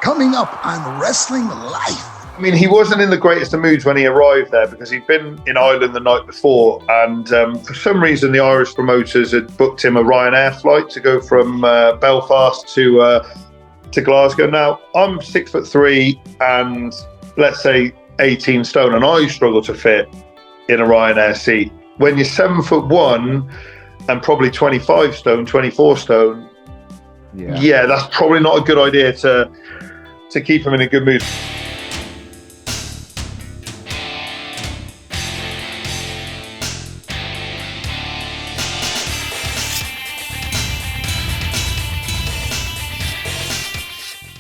coming up on Wrestling Life. I mean, he wasn't in the greatest of moods when he arrived there because he'd been in Ireland the night before, and for some reason the Irish promoters had booked him a Ryanair flight to go from Belfast to Glasgow. Now, I'm 6'3" and let's say 18 stone, and I struggle to fit in a Ryanair seat. When you're 7'1" and probably 25 stone, 24 stone, yeah, that's probably not a good idea to keep him in a good mood.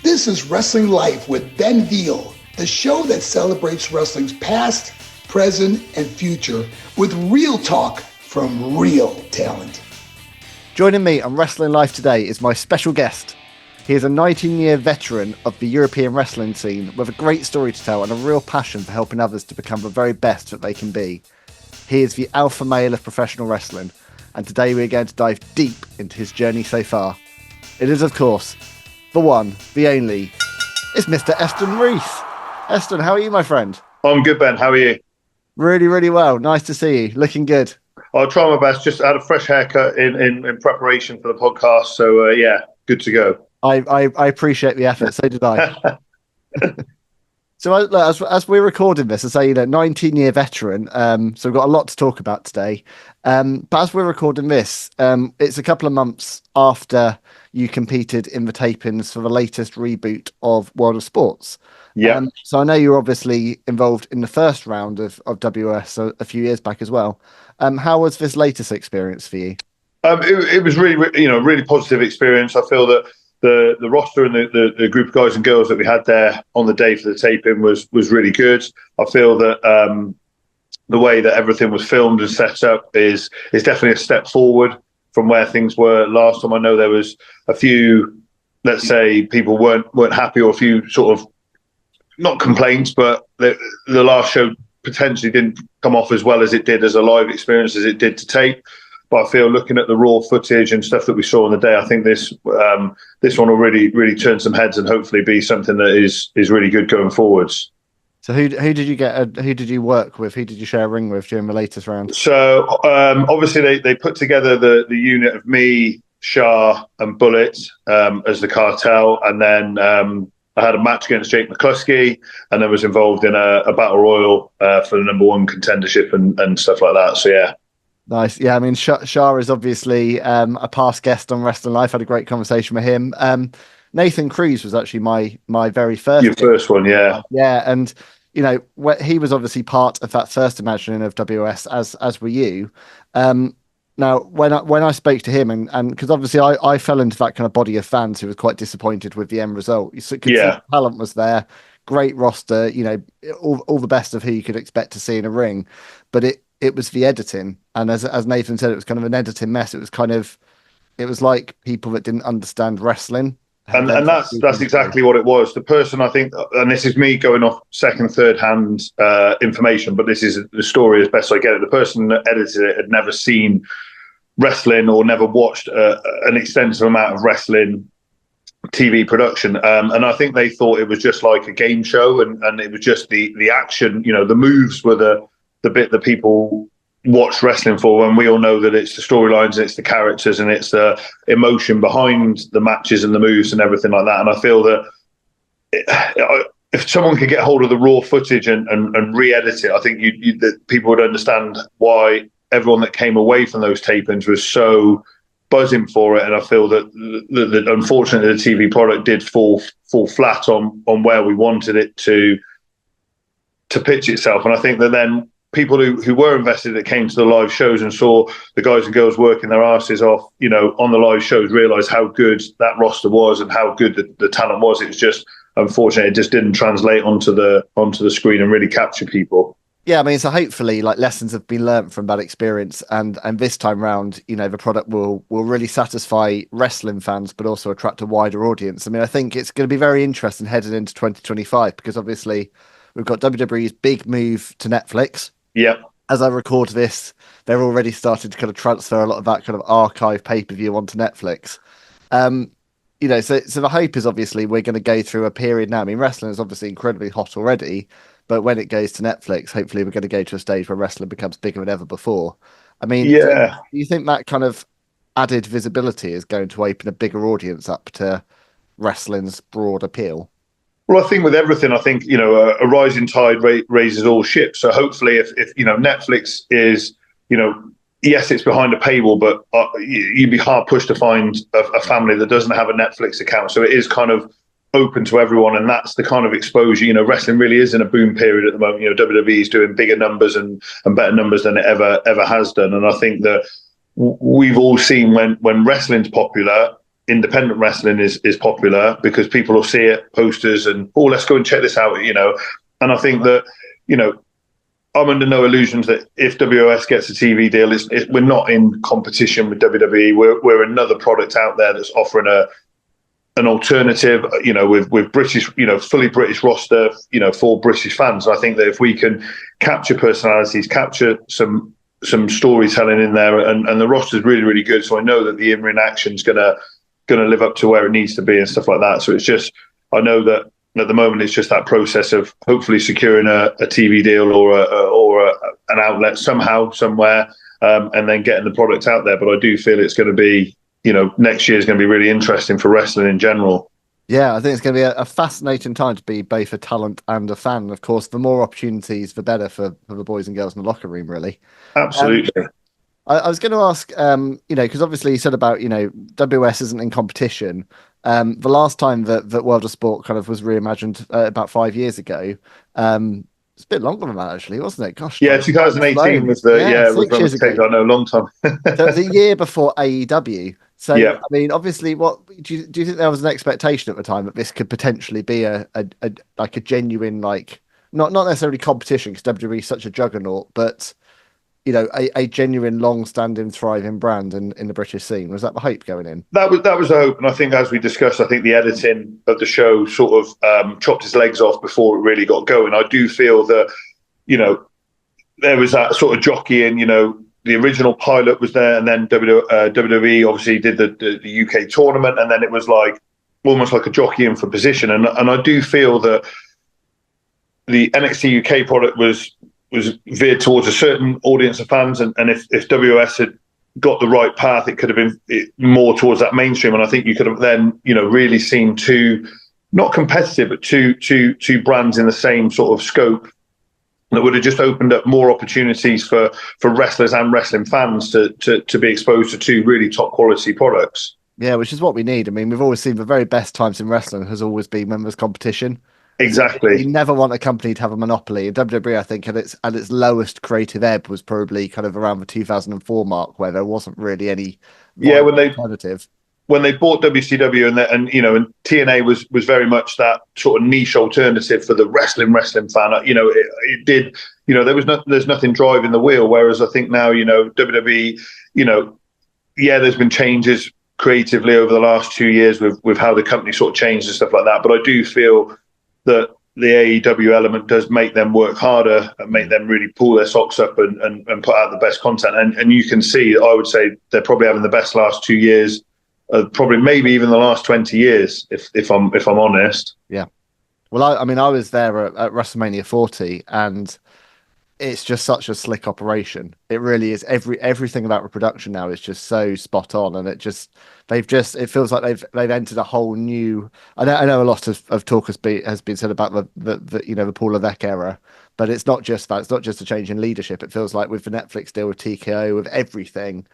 This is Wrestling Life with Ben Veal, the show that celebrates wrestling's past, present, and future with real talk from real talent. Joining me on Wrestling Life today is my special guest. He is a 19-year veteran of the European wrestling scene with a great story to tell and a real passion for helping others to become the very best that they can be. He is the alpha male of professional wrestling, and today we're going to dive deep into his journey so far. It is, of course, the one, the only, it's Mr. Iestyn Rees. Iestyn, how are you, my friend? I'm good, Ben. How are you? Really, really well. Nice to see you. Looking good. I'll try my best. Just had a fresh haircut in preparation for the podcast. So, yeah, good to go. I appreciate the effort. So did I. So as we're recording this, I say, 19-year veteran. So we've got a lot to talk about today. But as we're recording this, it's a couple of months after you competed in the tapings for the latest reboot of World of Sports. Yeah. So I know you're obviously involved in the first round of WOS a few years back as well. How was this latest experience for you? It was really, really positive experience. I feel that the roster and the group of guys and girls that we had there on the day for the taping was really good. I feel that the way that everything was filmed and set up is definitely a step forward from where things were last time. I know there was a few, let's say, people weren't happy, or a few sort of, not complaints, but the last show potentially didn't come off as well as it did as a live experience as it did to tape. But I feel, looking at the raw footage and stuff that we saw on the day, I think this one will really turn some heads and hopefully be something that is really good going forwards. So who did you get? Who did you work with? Who did you share a ring with during the latest round? So obviously they put together the unit of me, Sha, and Bullet as the cartel, and then I had a match against Jake McCluskey, and then was involved in a battle royal for the number one contendership and stuff like that. So yeah. Nice. Yeah, I mean, Sha is obviously a past guest on Wrestling Life. Had a great conversation with him. Nathan Cruz was actually my very first. Your first one, yeah. Yeah, and he was obviously part of that first imagining of WOS, as were you. Now, when I spoke to him, and because obviously I fell into that kind of body of fans who was quite disappointed with the end result. You could see the talent was there, great roster, all the best of who you could expect to see in a ring, but it was the editing, and as Nathan said, it was kind of an editing mess. It was like people that didn't understand wrestling. And that's exactly what it was. The person, I think, and this is me going off second, third hand information, but this is the story as best I get it. The person that edited it had never seen wrestling or never watched an extensive amount of wrestling TV production. And I think they thought it was just like a game show, and it was just the action, the moves were the bit that people watch wrestling for, and we all know that it's the storylines, it's the characters, and it's the emotion behind the matches and the moves and everything like that. And I feel that if someone could get hold of the raw footage and re-edit it, I think that people would understand why everyone that came away from those tapings was so buzzing for it. And I feel that unfortunately the TV product did fall flat on where we wanted it to pitch itself. And I think that then people who were invested, that came to the live shows and saw the guys and girls working their asses off, on the live shows, realised how good that roster was and how good the talent was. It was just, unfortunately, it just didn't translate onto the screen and really capture people. Yeah, I mean, so hopefully, lessons have been learned from that experience, and this time round, the product will really satisfy wrestling fans, but also attract a wider audience. I mean, I think it's going to be very interesting headed into 2025, because obviously we've got WWE's big move to Netflix. Yeah. As I record this, they're already starting to kind of transfer a lot of that kind of archive pay-per-view onto Netflix. So the hope is obviously we're going to go through a period now. I mean, wrestling is obviously incredibly hot already, but when it goes to Netflix, hopefully we're going to go to a stage where wrestling becomes bigger than ever before. I mean, Yeah. do you think that kind of added visibility is going to open a bigger audience up to wrestling's broad appeal? Well, I think with everything, I think, a rising tide raises all ships. So hopefully if Netflix is, yes, it's behind a paywall, but you'd be hard pushed to find a family that doesn't have a Netflix account. So it is kind of open to everyone, and that's the kind of exposure. Wrestling really is in a boom period at the moment. WWE is doing bigger numbers and better numbers than it ever has done. And I think that we've all seen when wrestling's popular, independent wrestling is popular because people will see it, posters, and let's go and check this out. And I think that I'm under no illusions that if WOS gets a TV deal, we're not in competition with WWE. We're another product out there that's offering an alternative, with British, fully British roster, for British fans. And I think that if we can capture personalities, capture some storytelling in there, and the roster's really, really good. So I know that the in-ring action's gonna live up to where it needs to be and stuff like that. So it's just, I know that at the moment it's just that process of hopefully securing a TV deal or an outlet somehow, somewhere, and then getting the product out there. But I do feel it's going to be, next year is going to be really interesting for wrestling in general. Yeah, I think it's going to be a fascinating time to be both a talent and a fan. Of course, the more opportunities, the better for the boys and girls in the locker room, really. Absolutely. I was going to ask, because obviously you said about, WS isn't in competition. The last time that World of Sport kind of was reimagined about 5 years ago, it's a bit longer than that, actually, wasn't it? Gosh, yeah, 2018 was the six years ago. I know, a long time. So the year before AEW. So yeah. I mean, obviously, what do you think there was an expectation at the time that this could potentially be a genuine, like, not necessarily competition because WWE is such a juggernaut, but a genuine, long-standing, thriving brand in the British scene? Was that the hope going in? That was the hope, and I think, as we discussed, I think the editing of the show sort of chopped his legs off before it really got going. I do feel that there was that sort of jockeying. The original pilot was there, and then WWE obviously did the UK tournament, and then it was like almost like a jockeying for position. And I do feel that the NXT UK product was veered towards a certain audience of fans, and if WS had got the right path, it could have been more towards that mainstream. And I think you could have then, really seen two, not competitive, but two brands in the same sort of scope that would have just opened up more opportunities for wrestlers and wrestling fans to be exposed to two really top quality products. Yeah, which is what we need. I mean, we've always seen the very best times in wrestling has always been when there's competition. Exactly. You never want a company to have a monopoly. In WWE, I think at its lowest creative ebb was probably kind of around the 2004 mark, where there wasn't really any alternative. When they bought WCW and TNA was very much that sort of niche alternative for the wrestling fan. It did. There's nothing driving the wheel. Whereas I think now, WWE, there's been changes creatively over the last 2 years with how the company sort of changed and stuff like that. But I do feel that the AEW element does make them work harder and make them really pull their socks up and put out the best content. And you can see, I would say they're probably having the best last 2 years, probably maybe even the last 20 years, if I'm honest. Yeah. Well, I was there at WrestleMania 40, and it's just such a slick operation. It really is. Everything about the production now is just so spot on, and it feels like they've entered a whole new. I know a lot of talk has been said about the Paul Levesque era, but it's not just that. It's not just a change in leadership. It feels like with the Netflix deal with TKO, with everything,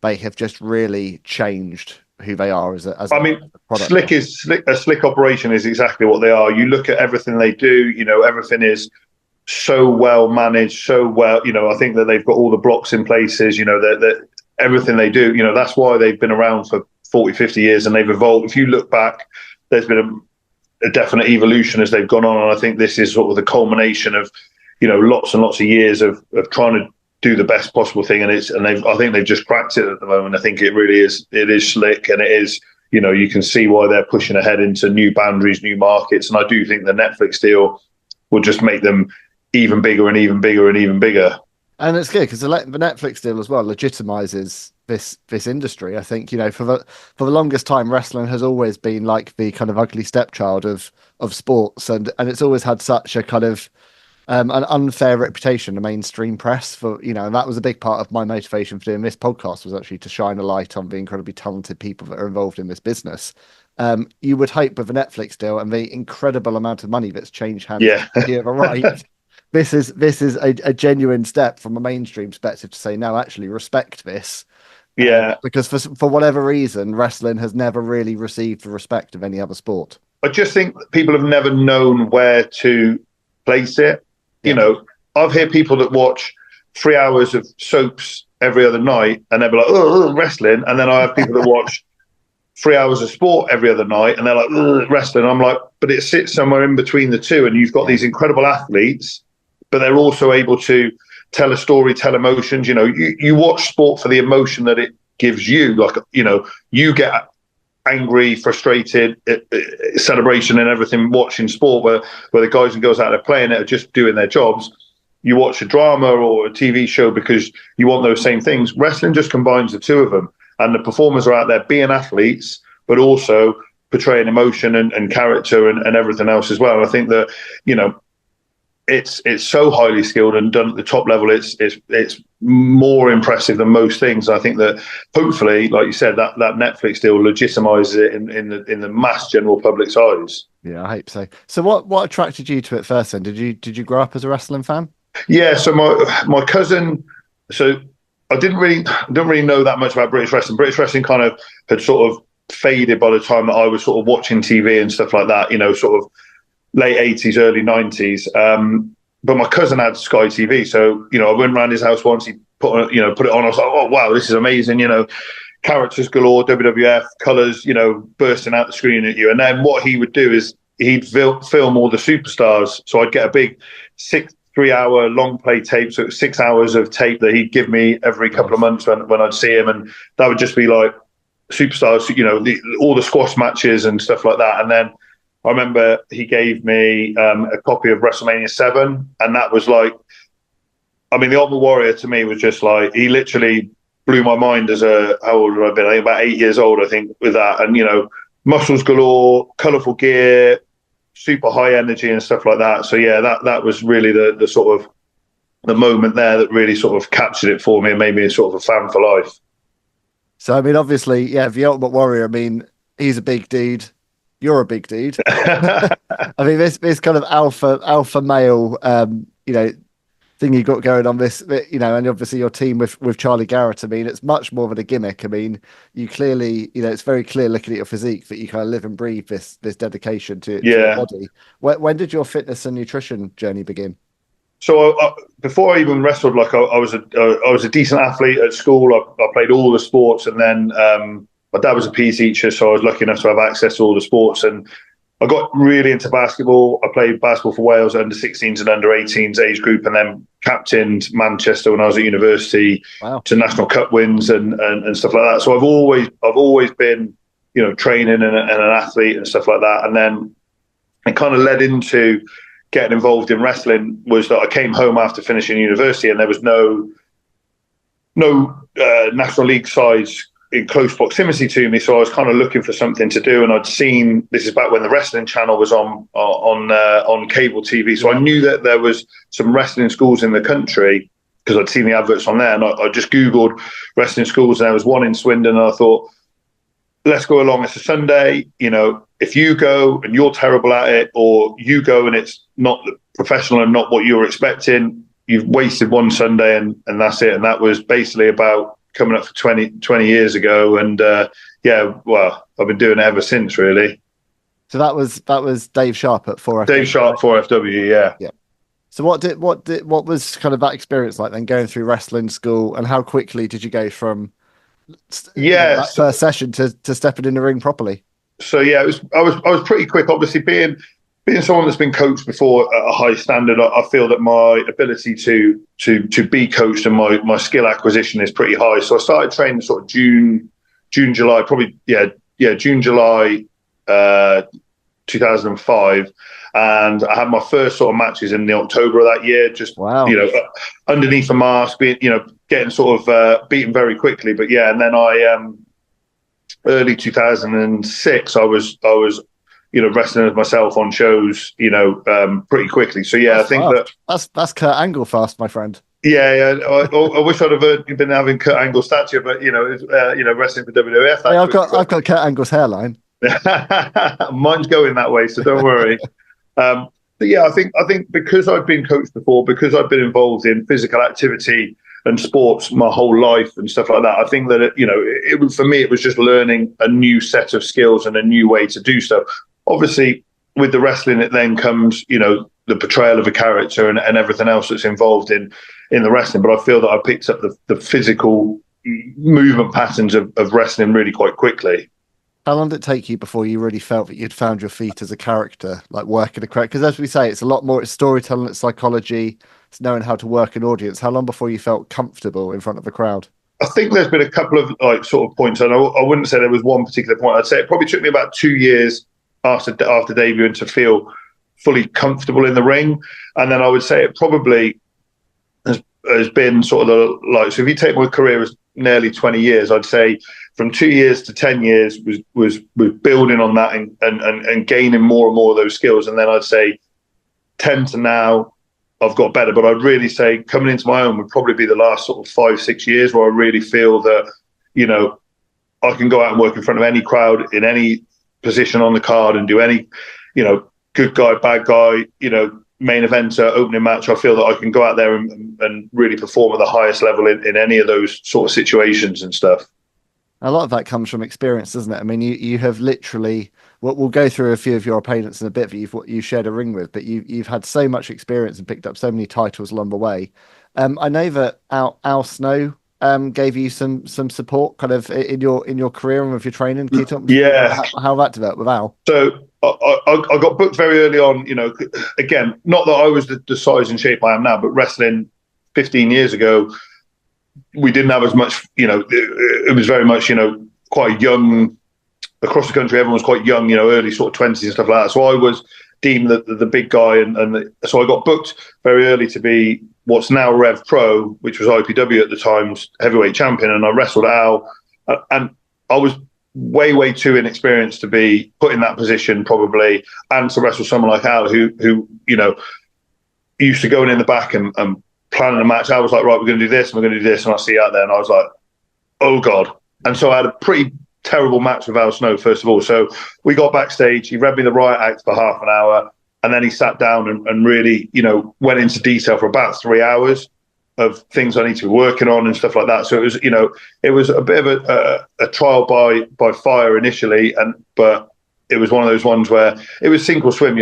they have just really changed who they are as a product. A slick operation is exactly what they are. You look at everything they do. Everything is so well managed, so well. I think that they've got all the blocks in places. That everything they do. That's why they've been around for 40, 50 years, and they've evolved. If you look back, there's been a definite evolution as they've gone on, and I think this is sort of the culmination of lots and lots of years of trying to do the best possible thing, and I think they've just cracked it at the moment. I think it really is. It is slick, and it is. You can see why they're pushing ahead into new boundaries, new markets, and I do think the Netflix deal will just make them even bigger and even bigger and even bigger. And it's good because the Netflix deal as well legitimizes this industry. I think, for the longest time, wrestling has always been like the kind of ugly stepchild of sports, and it's always had such a kind of an unfair reputation in the mainstream press for, and that was a big part of my motivation for doing this podcast, was actually to shine a light on the incredibly talented people that are involved in this business. You would hope with the Netflix deal and the incredible amount of money that's changed hands, Yeah. you're right. This is a genuine step from a mainstream perspective to say, no, actually respect this. Yeah. Because for whatever reason, wrestling has never really received the respect of any other sport. I just think people have never known where to place it. Yeah. I've heard people that watch 3 hours of soaps every other night and they'll be like, oh, wrestling. And then I have people that watch 3 hours of sport every other night and they're like, wrestling. I'm like, but it sits somewhere in between the two. And you've got these incredible athletes, but they're also able to tell a story, tell emotions. You watch sport for the emotion that it gives you. Like, you get angry, frustrated, celebration and everything watching sport where the guys and girls out there playing it are just doing their jobs. You watch a drama or a TV show because you want those same things. Wrestling just combines the two of them. And the performers are out there being athletes, but also portraying emotion and character and everything else as well. And I think that, it's so highly skilled and done at the top level. It's more impressive than most things. I think that hopefully, like you said, that Netflix deal legitimizes it in the mass general public's eyes. Yeah, I hope so. So what attracted you to it first then? Did you grow up as a wrestling fan? Yeah, so my cousin, so I didn't really know that much about British wrestling. British wrestling kind of had sort of faded by the time that I was sort of watching TV and stuff like that, sort of late 80s, early 90s. But my cousin had Sky TV. So, I went around his house once, he put it on. I was like, oh, wow, this is amazing. Characters galore, WWF, colours, bursting out the screen at you. And then what he would do is he'd film all the superstars. So I'd get a big 3-hour long play tape. So it was 6 hours of tape that he'd give me every couple of months when I'd see him. And that would just be like superstars, all the squash matches and stuff like that. And then I remember he gave me a copy of WrestleMania 7, and that was like, the Ultimate Warrior to me was just like, he literally blew my mind how old have I been? I think about 8 years old, I think, with that. And, muscles galore, colourful gear, super high energy and stuff like that. So, yeah, that was really the sort of the moment there that really sort of captured it for me and made me sort of a fan for life. So, obviously, yeah, the Ultimate Warrior, he's a big dude. You're a big dude. This kind of alpha male, thing you got going on this, and obviously your team with Charlie Garrett. It's much more of a gimmick. You clearly, it's very clear looking at your physique that you kind of live and breathe this dedication to your body. When did your fitness and nutrition journey begin? So before I even wrestled, like I was a decent athlete at school. I played all the sports, and then my dad was a PE teacher, so I was lucky enough to have access to all the sports. And I got really into basketball. I played basketball for Wales under 16s and under 18s age group, and then captained Manchester when I was at university. Wow. To national cup wins and stuff like that. So I've always been, training and an athlete and stuff like that. And then it kind of led into getting involved in wrestling. Was that I came home after finishing university, and there was no National League sides in close proximity to me, so I was kind of looking for something to do, and I'd seen, this is back when the Wrestling Channel was on cable TV, so I knew that there was some wrestling schools in the country because I'd seen the adverts on there, and I just Googled wrestling schools, and there was one in Swindon, and I thought, let's go along. It's a Sunday, if you go and you're terrible at it, or you go and it's not professional and not what you were expecting, you've wasted one Sunday and that's it. And that was basically about coming up for 20 years ago. And I've been doing it ever since, really. So that was Dave Sharp at 4FW. Dave Sharp, 4FW, yeah. Yeah. So what was kind of that experience like then, going through wrestling school, and how quickly did you go from that first session to stepping in the ring properly? So yeah, I was pretty quick. Obviously, being someone that's been coached before at a high standard, I feel that my ability to be coached and my skill acquisition is pretty high. So I started training sort of June, July, probably June, July 2005, and I had my first sort of matches in the October of that year. Just Wow. Underneath a mask, being getting sort of beaten very quickly. But yeah, and then early 2006, I was wrestling with myself on shows, pretty quickly. So yeah, That's I think that's Kurt Angle fast, my friend. Yeah. I wish I'd have been having Kurt Angle stature, but wrestling for WWF. Hey, I've got Kurt Angle's hairline. Mine's going that way, so don't worry. But yeah, I think because I've been coached before, because I've been involved in physical activity and sports my whole life and stuff like that, I think that for me it was just learning a new set of skills and a new way to do stuff. Obviously, with the wrestling, it then comes the portrayal of a character and everything else that's involved in the wrestling. But I feel that I picked up the physical movement patterns of wrestling really quite quickly. How long did it take you before you really felt that you'd found your feet as a character, like working a correct? Because as we say, it's a lot more. It's storytelling, it's psychology, it's knowing how to work an audience. How long before you felt comfortable in front of a crowd? I think there's been a couple of sort of points, and I wouldn't say there was one particular point. I'd say it probably took me about 2 years after debuting to feel fully comfortable in the ring, and then I would say it probably has been sort of so if you take my career as nearly 20 years, I'd say from 2 years to 10 years was building on that and gaining more and more of those skills. And then I'd say 10 to now, I've got better. But I'd really say coming into my own would probably be the last sort of 5-6 years where I really feel that, I can go out and work in front of any crowd in any position on the card and do any, good guy, bad guy, main eventer, opening match. I feel that I can go out there and really perform at the highest level in any of those sort of situations and stuff. A lot of that comes from experience, doesn't it? I mean, you have literally. We'll go through a few of your opponents in a bit that you shared a ring with, but you've had so much experience and picked up so many titles along the way. I know that Al Snow gave you some support, kind of in your career and with your training. Can you talk how that developed with Al? So I got booked very early on. Again, not that I was the size and shape I am now, but wrestling 15 years ago, we didn't have as much, it was very much, quite young across the country. Everyone was quite young, early sort of 20s and stuff like that. So I was deemed the big guy. So I got booked very early to be what's now Rev Pro, which was IPW at the time's heavyweight champion. And I wrestled Al, and I was way too inexperienced to be put in that position probably, and to wrestle someone like Al who used to go in the back and planning a match. I was like, right, we're going to do this and we're going to do this, and I see you out there, and I was like, oh god. And so I had a pretty terrible match with Al Snow, first of all. So we got backstage, he read me the riot act for half an hour, and then he sat down and really went into detail for about 3 hours of things I need to be working on and stuff like that. So it was a bit of a trial by fire initially, but it was one of those ones where it was sink or swim.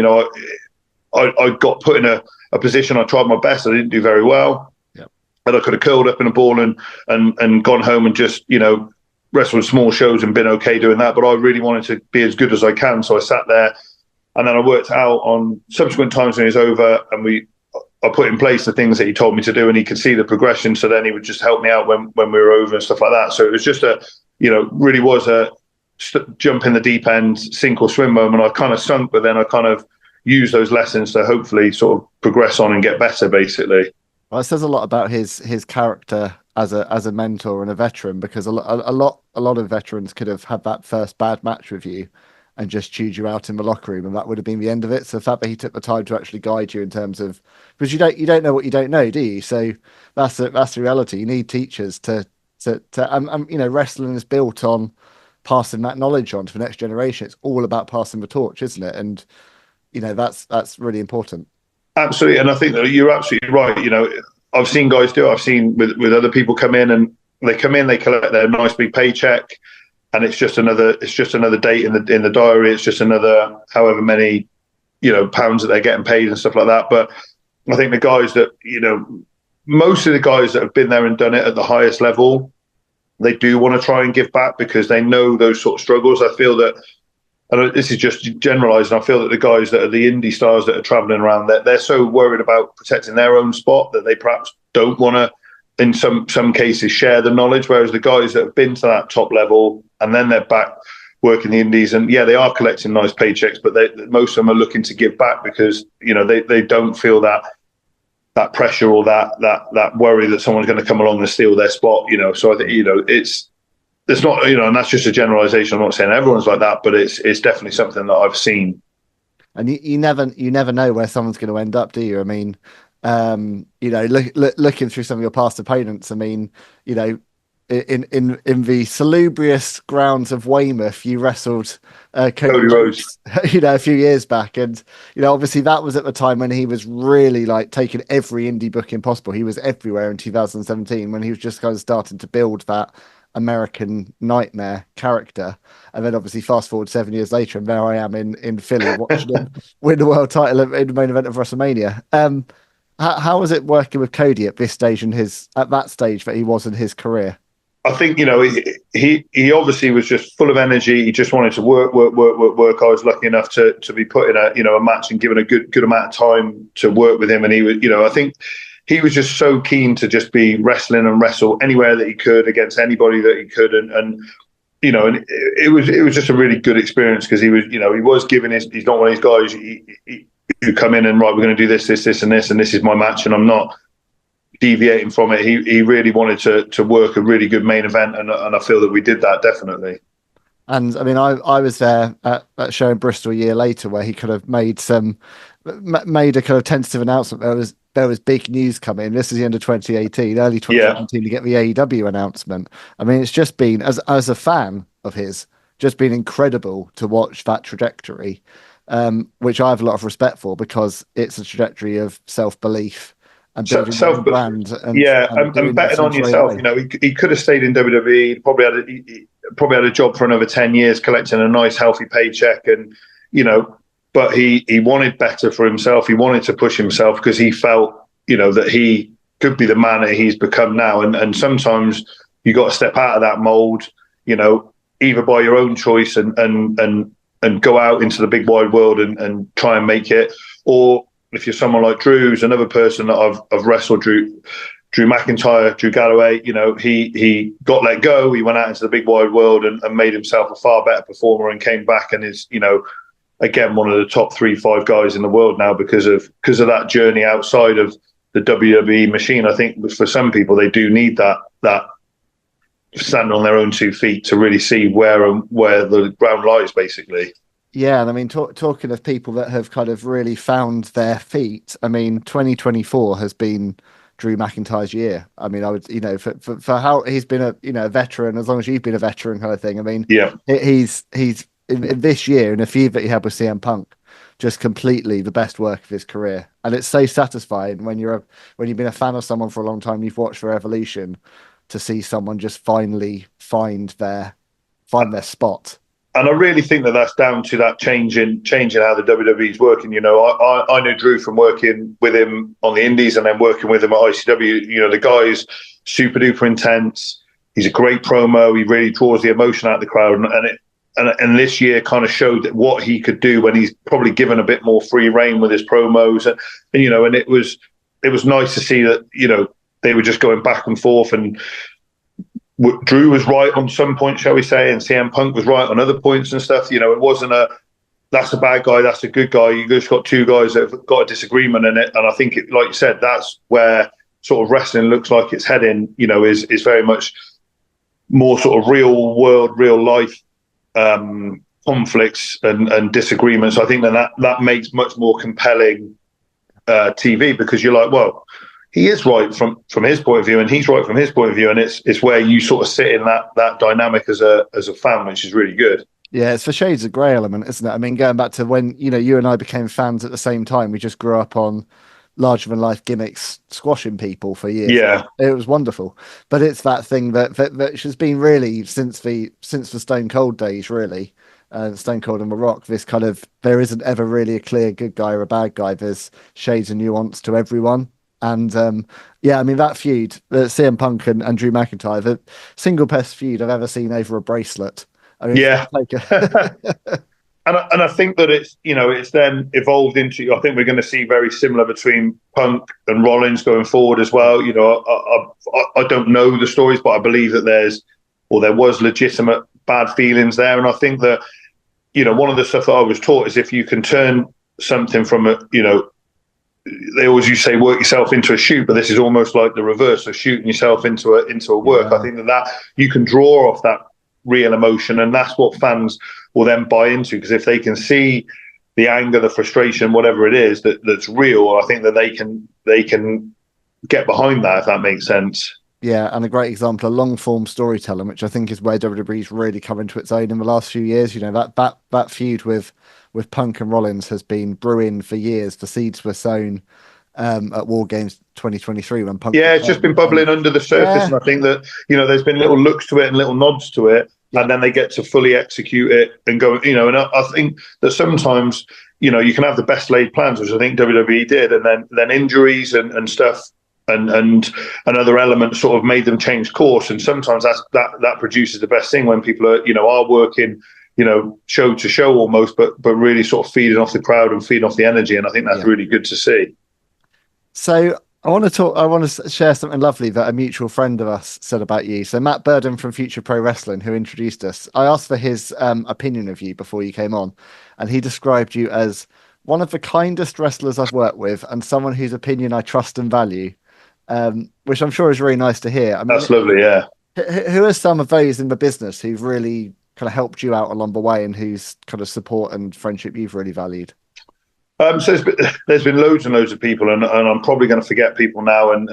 I got put in a position. I tried my best. I didn't do very well. Yep. And I could have curled up in a ball and gone home and just wrestled small shows and been okay doing that. But I really wanted to be as good as I can. So I sat there, and then I worked out on subsequent times when he was over, and I put in place the things that he told me to do, and he could see the progression. So then he would just help me out when we were over and stuff like that. So it was just really was a jump in the deep end, sink or swim moment. I kind of sunk, but then I kind of used those lessons to hopefully sort of progress on and get better, basically. Well, it says a lot about his character as a mentor and a veteran, because a lot of veterans could have had that first bad match with you and just chewed you out in the locker room, and that would have been the end of it. So the fact that he took the time to actually guide you in terms of, because you don't know what you don't know, do you? So that's the reality. You need teachers to wrestling is built on passing that knowledge on to the next generation. It's all about passing the torch, isn't it? And that's really important. Absolutely, and I think that you're absolutely right. I've seen guys do it. I've seen with other people come in, and they collect their nice big paycheck, and it's just another date in the diary. It's just another however many pounds that they're getting paid and stuff like that. But I think the guys that most of the guys that have been there and done it at the highest level, they do want to try and give back because they know those sort of struggles. I feel that, and this is just generalising, I feel that the guys that are the indie stars that are travelling around, they're so worried about protecting their own spot that they perhaps don't want to, in some cases, share the knowledge. Whereas the guys that have been to that top level and then they're back working the indies, and yeah, they are collecting nice paychecks, but most of them are looking to give back because they don't feel that pressure or that worry that someone's going to come along and steal their spot. So I think it's not, and that's just a generalization. I'm not saying everyone's like that, but it's definitely something that I've seen. And you never know where someone's going to end up, do you? I mean, looking through some of your past opponents, I mean, in the salubrious grounds of Weymouth, you wrestled Cody Rhodes, a few years back, and obviously that was at the time when he was really like taking every indie booking possible. He was everywhere in 2017 when he was just kind of starting to build that American Nightmare character. And then obviously fast forward 7 years later, and there I am in Philly watching him win the world title in the main event of WrestleMania. How was it working with Cody at this stage at that stage that he was in his career? I think, he obviously was just full of energy. He just wanted to work. I was lucky enough to be put in a match and given a good amount of time to work with him. And he was, I think he was just so keen to just be wrestling and wrestle anywhere that he could against anybody that he could. And it was just a really good experience because he was giving he's not one of these guys who come in and, right, we're going to do this, and this, and this is my match, and I'm not deviating from it. He really wanted to work a really good main event, and I feel that we did that definitely. And I mean, I was there at that show in Bristol a year later where he kind of made a kind of tentative announcement. There was big news coming. This is the end of 2018, early 2019 to get the AEW announcement. I mean, it's just been, as a fan of his, just been incredible to watch that trajectory, which I have a lot of respect for because it's a trajectory of self-belief and building a brand. And betting on yourself. He could have stayed in WWE. Probably had a job for another 10 years, collecting a nice, healthy paycheck, and but he wanted better for himself. He wanted to push himself because he felt, that he could be the man that he's become now. And sometimes you got to step out of that mold, either by your own choice and go out into the big wide world and try and make it, or if you're someone like Drew, who's another person that I've wrestled, Drew McIntyre, Drew Galloway, he got let go. He went out into the big wide world and made himself a far better performer and came back and is, again, one of the top 3-5 guys in the world now because of that journey outside of the WWE machine. I think for some people, they do need that stand on their own 2 feet to really see where the ground lies, basically. Yeah, and I mean, talking of people that have kind of really found their feet, I mean, 2024 has been Drew McIntyre's year. I mean, I would, for how he's been a veteran, as long as you've been a veteran kind of thing. I mean, yeah, he's in this year, in a feud that he had with CM Punk, just completely the best work of his career. And it's so satisfying when you've been a fan of someone for a long time, you've watched their evolution, to see someone just finally find their spot. And I really think that's down to that change in how the WWE is working. I knew Drew from working with him on the Indies and then working with him at ICW. The guy's super duper intense. He's a great promo. He really draws the emotion out of the crowd. And this year kind of showed what he could do when he's probably given a bit more free reign with his promos. And it was nice to see that, they were just going back and forth, and Drew was right on some points, shall we say, and CM Punk was right on other points and stuff. It wasn't that's a bad guy, that's a good guy. You just got 2 guys that have got a disagreement in it. And I think, like you said, that's where sort of wrestling looks like it's heading, is very much more sort of real world, real life conflicts and disagreements. I think that makes much more compelling TV, because you're like, well, he is right from his point of view, and he's right from his point of view, and it's where you sort of sit in that dynamic as a fan, which is really good. Yeah, it's the shades of grey element, isn't it? I mean, going back to when you and I became fans at the same time, we just grew up on larger than life gimmicks squashing people for years. Yeah, it was wonderful. But it's that thing that has been really since the Stone Cold days, really. Stone Cold and The Rock, this kind of, there isn't ever really a clear good guy or a bad guy. There's shades of nuance to everyone. And I mean, that feud, CM Punk and Drew McIntyre, the single best feud I've ever seen over a bracelet. I mean, yeah. And I think that it's then evolved into, I think we're going to see very similar between Punk and Rollins going forward as well. I don't know the stories, but I believe that there was legitimate bad feelings there. And I think that, one of the stuff that I was taught is if you can turn something from they always used to say work yourself into a shoot, but this is almost like the reverse of shooting yourself into a work. I think that you can draw off that real emotion, and that's what fans will then buy into, because if they can see the anger, the frustration, whatever it is that's real, I think that they can get behind that, if that makes sense. Yeah, and a great example of long form storytelling, which I think is where WWE's really come into its own in the last few years. That feud with Punk and Rollins has been brewing for years. The seeds were sown at War Games 2023 when Punk. Yeah, it's just been bubbling under the surface, and I think that there's been little looks to it and little nods to it, and then they get to fully execute it and go. And I think that sometimes you can have the best laid plans, which I think WWE did, and then injuries and stuff and other elements sort of made them change course. And sometimes that produces the best thing when people are working show to show almost, but really sort of feeding off the crowd and feeding off the energy. And I think that's really good to see. So I want to share something lovely that a mutual friend of us said about you. So Matt Burden from Future Pro Wrestling, who introduced us, I asked for his opinion of you before you came on, and he described you as one of the kindest wrestlers I've worked with and someone whose opinion I trust and value, which I'm sure is really nice to hear. I mean, that's lovely, yeah. Who are some of those in the business who've really kind of helped you out along the way and whose kind of support and friendship you've really valued? So there's been loads and loads of people, and I'm probably going to forget people now, and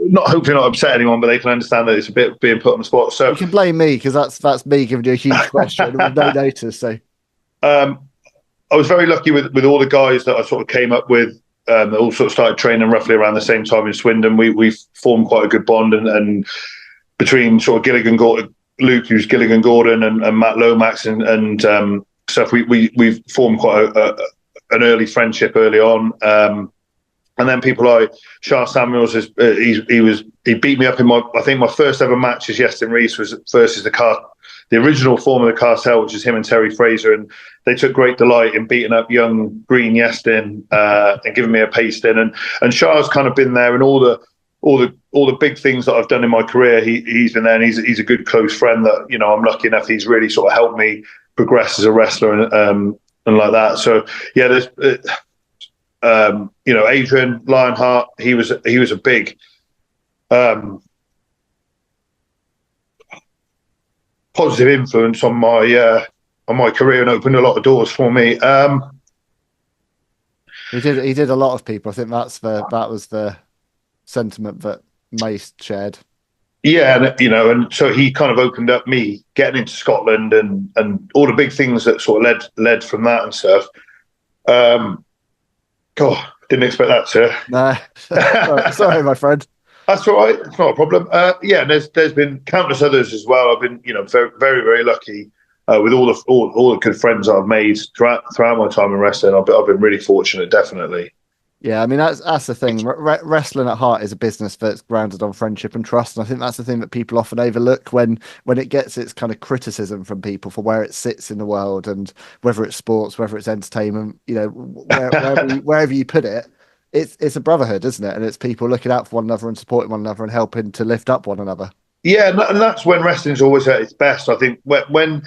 hopefully not upset anyone, but they can understand that it's a bit being put on the spot. So you can blame me, because that's me giving you a huge question with no notice. So I was very lucky with all the guys that I sort of came up with. They all sort of started training roughly around the same time in Swindon. We formed quite a good bond, and between sort of Gilligan Gordon, Luke, who's Gilligan Gordon, and Matt Lomax and stuff, we've formed quite an early friendship early on, and then people like Sha Samuels he beat me up in my first ever match as Iestyn Rees was versus the original form of the Cartel, which is him and Terry Fraser, and they took great delight in beating up young green Iestyn and giving me a pasting, and Sha's kind of been there in all the big things that I've done in my career. He's been there, and he's a good close friend that I'm lucky enough he's really sort of helped me progress as a wrestler and like that. So yeah, there's Adrian Lionheart. He was a big positive influence on my career and opened a lot of doors for me. He did a lot of people. I think that was the sentiment that Mace shared. Yeah, and so he kind of opened up me getting into Scotland and all the big things that sort of led from that and stuff. God, didn't expect that, sir. No, sorry, my friend. That's all right. It's not a problem. Yeah, and there's been countless others as well. I've been, very, very, very lucky with all the good friends I've made throughout my time in wrestling. I've been really fortunate, definitely. Yeah, I mean that's the thing. Wrestling at heart is a business that's grounded on friendship and trust, and I think that's the thing that people often overlook when it gets its kind of criticism from people for where it sits in the world and whether it's sports, whether it's entertainment. Wherever you put it, it's a brotherhood, isn't it? And it's people looking out for one another and supporting one another and helping to lift up one another. Yeah, and that's when wrestling's always at its best. I think when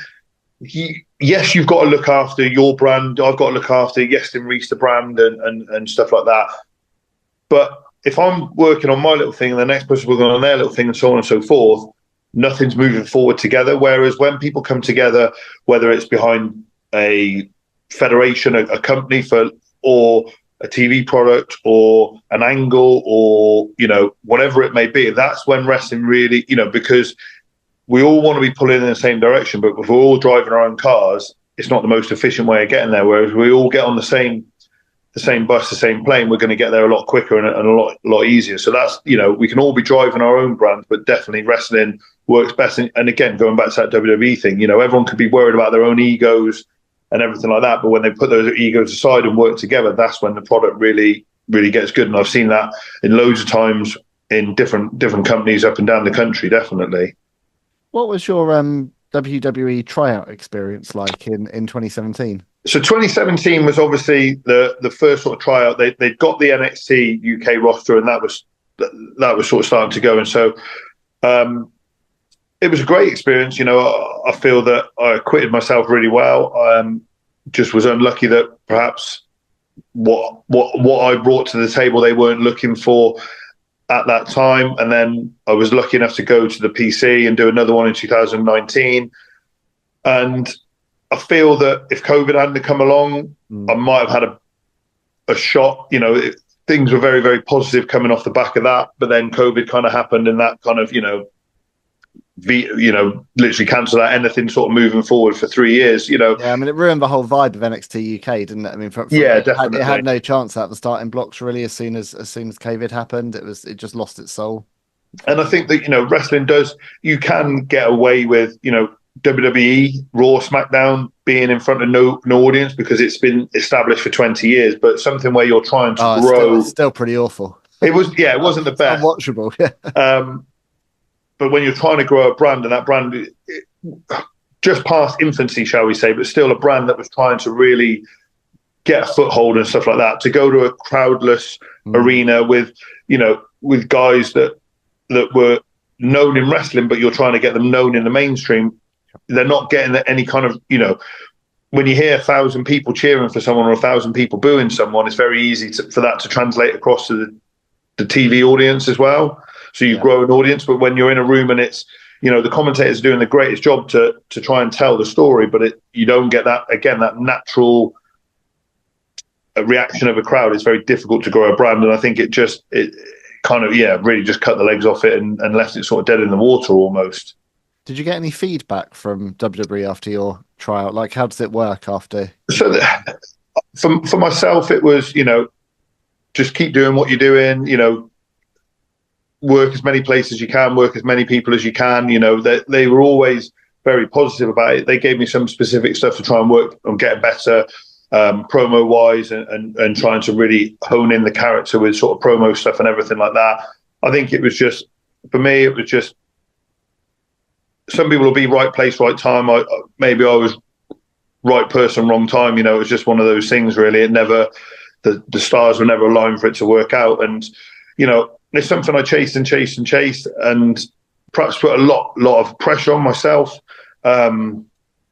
yes, you've got to look after your brand. I've got to look after Iestyn Rees, the brand, and stuff like that. But if I'm working on my little thing and the next person working on their little thing and so on and so forth, nothing's moving forward together. Whereas when people come together, whether it's behind a federation, a company or a TV product or an angle or, whatever it may be, that's when wrestling really, because we all want to be pulling in the same direction, but if we're all driving our own cars, it's not the most efficient way of getting there. Whereas we all get on the same bus, the same plane, we're going to get there a lot quicker and a lot easier. So that's, we can all be driving our own brand, but definitely wrestling works best. And again, going back to that WWE thing, everyone could be worried about their own egos and everything like that. But when they put those egos aside and work together, that's when the product really, really gets good. And I've seen that in loads of times in different companies up and down the country, definitely. What was your WWE tryout experience like in 2017? So 2017 was obviously the first sort of tryout. They got the NXT UK roster, and that was sort of starting to go. And so it it was a great experience. I feel that I acquitted myself really well. Just was unlucky that perhaps what I brought to the table they weren't looking for at that time. And then I was lucky enough to go to the PC and do another one in 2019. And I feel that if COVID hadn't come along, I might have had a shot. Things were very, very positive coming off the back of that. But then COVID kind of happened, and that kind of, literally cancelled out anything sort of moving forward for 3 years. Yeah, I mean, it ruined the whole vibe of NXT UK, didn't it? I mean, definitely. It had no chance at the starting blocks really. As soon as COVID happened, it just lost its soul. And I think that wrestling you can get away with WWE, Raw, SmackDown being in front of no audience because it's been established for 20 years. But something where you're trying to grow, it's still pretty awful. It wasn't the best. Unwatchable. Yeah. But when you're trying to grow a brand, and that brand just past infancy, shall we say, but still a brand that was trying to really get a foothold and stuff like that, to go to a crowdless arena with guys that were known in wrestling, but you're trying to get them known in the mainstream, they're not getting any kind of, when you hear 1,000 people cheering for someone or 1,000 people booing someone, it's very easy for that to translate across to the TV audience as well. So you grow an audience, but when you're in a room and it's, the commentators are doing the greatest job to try and tell the story, but you don't get that natural reaction of a crowd. It's very difficult to grow a brand. And I think it kind of, really just cut the legs off it and left it sort of dead in the water almost. Did you get any feedback from WWE after your tryout? Like, how does it work after? So for myself, it was, just keep doing what you're doing, work as many places as you can, work as many people as you can. They were always very positive about it. They gave me some specific stuff to try and work on getting better promo wise and trying to really hone in the character with sort of promo stuff and everything like that. I think it was just, for me, it was just, some people will be right place, right time. Maybe I was right person, wrong time. It was just one of those things, really. It never, the stars were never aligned for it to work out. And, it's something I chased and perhaps put a lot of pressure on myself. I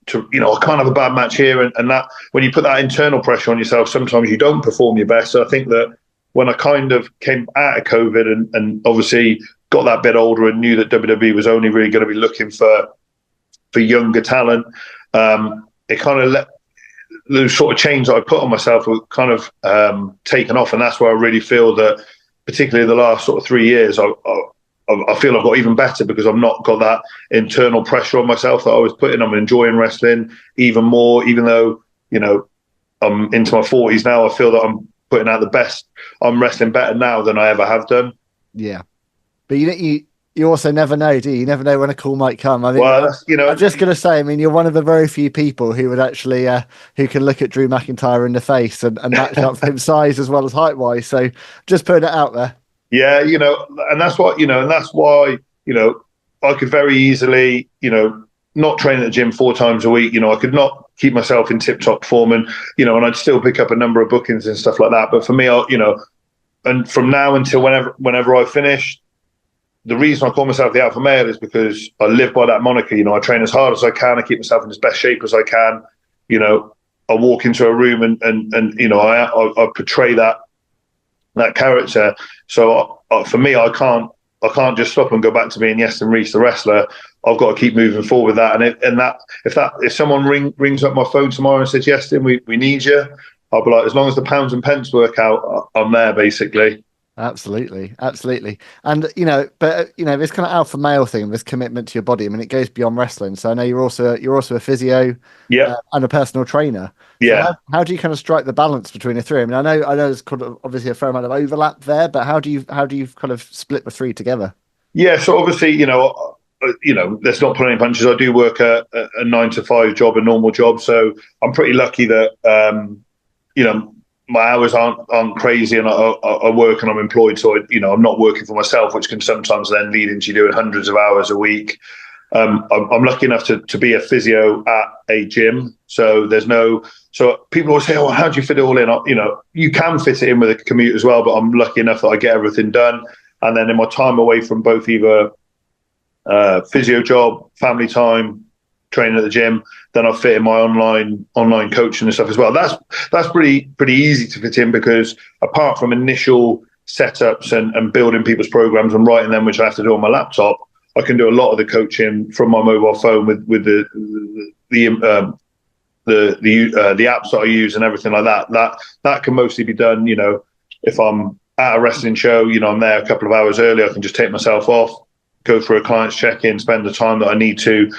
can't have a bad match here. And that, when you put that internal pressure on yourself, sometimes you don't perform your best. So I think that when I kind of came out of COVID and obviously got that bit older and knew that WWE was only really going to be looking for younger talent, it kind of let the sort of chains that I put on myself were kind of taken off. And that's where I really feel that, particularly the last sort of 3 years, I feel I've got even better because I've not got that internal pressure on myself that I was putting. I'm enjoying wrestling even more, even though, I'm into my 40s now. I feel that I'm putting out the best. I'm wrestling better now than I ever have done. Yeah. But you also never know, do you? You never know when a call might come. I think, I'm just going to say, I mean, you're one of the very few people who would actually, who can look at Drew McIntyre in the face and match up him size as well as height wise. So just putting it out there. Yeah, and that's what, and that's why, I could very easily, not train at the gym 4 times a week. I could not keep myself in tip top form and I'd still pick up a number of bookings and stuff like that. But for me, and from now until whenever I finish, the reason I call myself the alpha male is because I live by that moniker. I train as hard as I can. I keep myself in as best shape as I can. I walk into a room and I portray that character. So for me, I can't just stop and go back to being Iestyn Rees, the wrestler. I've got to keep moving forward with that. And if someone rings up my phone tomorrow and says, Iestyn, we need you, I'll be like, as long as the pounds and pence work out, I'm there, basically. Absolutely. And this kind of alpha male thing, this commitment to your body, I mean, it goes beyond wrestling. So I know you're also a physio, and a personal trainer. Yeah. So how do you kind of strike the balance between the three? I mean, I know there's kind of obviously a fair amount of overlap there, but how do you kind of split the three together? Yeah, so obviously, let's not pull any punches. I do work a 9 to 5 job, a normal job, so I'm pretty lucky that my hours aren't crazy, and I work and I'm employed, so I'm not working for myself, which can sometimes then lead into you doing hundreds of hours a week. I'm lucky enough to be a physio at a gym, so so people always say, "Oh, how do you fit it all in?" You can fit it in with a commute as well, but I'm lucky enough that I get everything done. And then in my time away from both either physio job, family time, training at the gym. Then I fit in my online coaching and stuff as well. That's pretty easy to fit in, because apart from initial setups and building people's programs and writing them, which I have to do on my laptop, I can do a lot of the coaching from my mobile phone with the apps that I use and everything like that. That can mostly be done, if I'm at a wrestling show, I'm there a couple of hours early, I can just take myself off, go through a client's check-in, spend the time that I need to,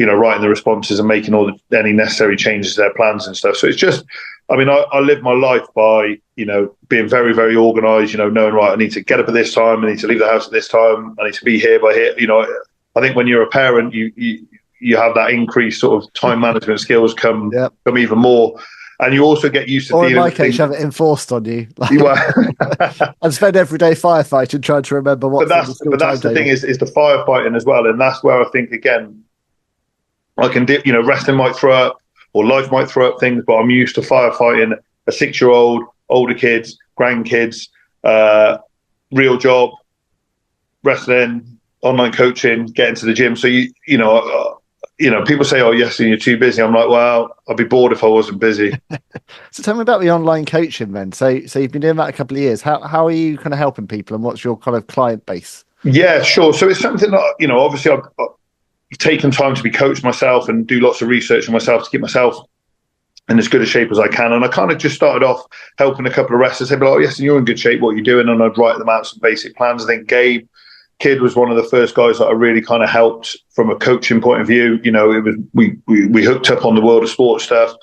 writing the responses and making any necessary changes to their plans and stuff. So it's just, I live my life by, being very, very organized, knowing, right, I need to get up at this time, I need to leave the house at this time, I need to be here by here. I think when you're a parent, you have that increased sort of time management skills come even more. And you also get used to dealing with. Or in my case, you have it enforced on you. And spend every day firefighting, trying to remember what. But that's the thing is the firefighting as well, and that's where I think again, I can do. Wrestling might throw up, or life might throw up things, but I'm used to firefighting a 6-year-old, older kids, grandkids, real job, wrestling, online coaching, getting to the gym. So people say, "Oh, yes, and you're too busy." I'm like, well, I'd be bored if I wasn't busy. So tell me about the online coaching then. So you've been doing that a couple of years. How are you kind of helping people, and what's your kind of client base? Yeah, sure. So it's something that, obviously I've taken time to be coached myself and do lots of research on myself to keep myself in as good a shape as I can. And I kind of just started off helping a couple of wrestlers. They'd be like, "Oh, yes, and you're in good shape. What are you doing?" And I'd write them out some basic plans. I think Gabe Kidd was one of the first guys that I really kind of helped from a coaching point of view. It was we hooked up on the World of Sport stuff,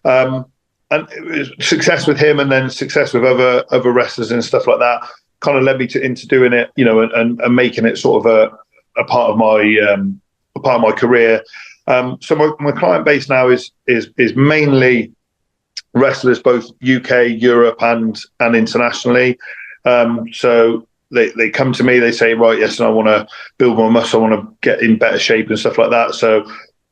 and it was success with him, and then success with other wrestlers and stuff like that. Kind of led me into doing it, and making it sort of a part of my career. So my client base now is mainly wrestlers, both UK, Europe, and internationally. So they come to me, they say, right, yes, and I want to build more muscle, I want to get in better shape and stuff like that. So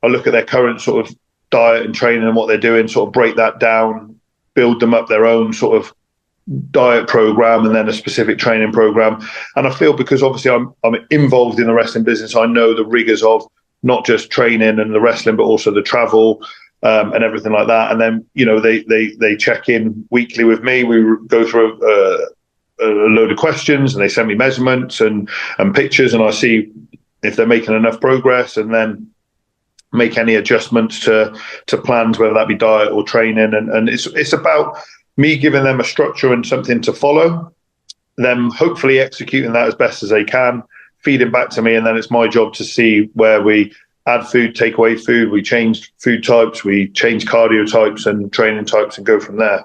I look at their current sort of diet and training and what they're doing, sort of break that down, build them up their own sort of diet program and then a specific training program. And I feel, because obviously I'm involved in the wrestling business, I know the rigors of not just training and the wrestling, but also the travel and everything like that. And then, they check in weekly with me. We go through a load of questions, and they send me measurements and pictures, and I see if they're making enough progress, and then make any adjustments to plans, whether that be diet or training. And it's about me giving them a structure and something to follow, them hopefully executing that as best as they can, feeding back to me, and then it's my job to see where we add food, take away food, we change food types, we change cardio types and training types, and go from there.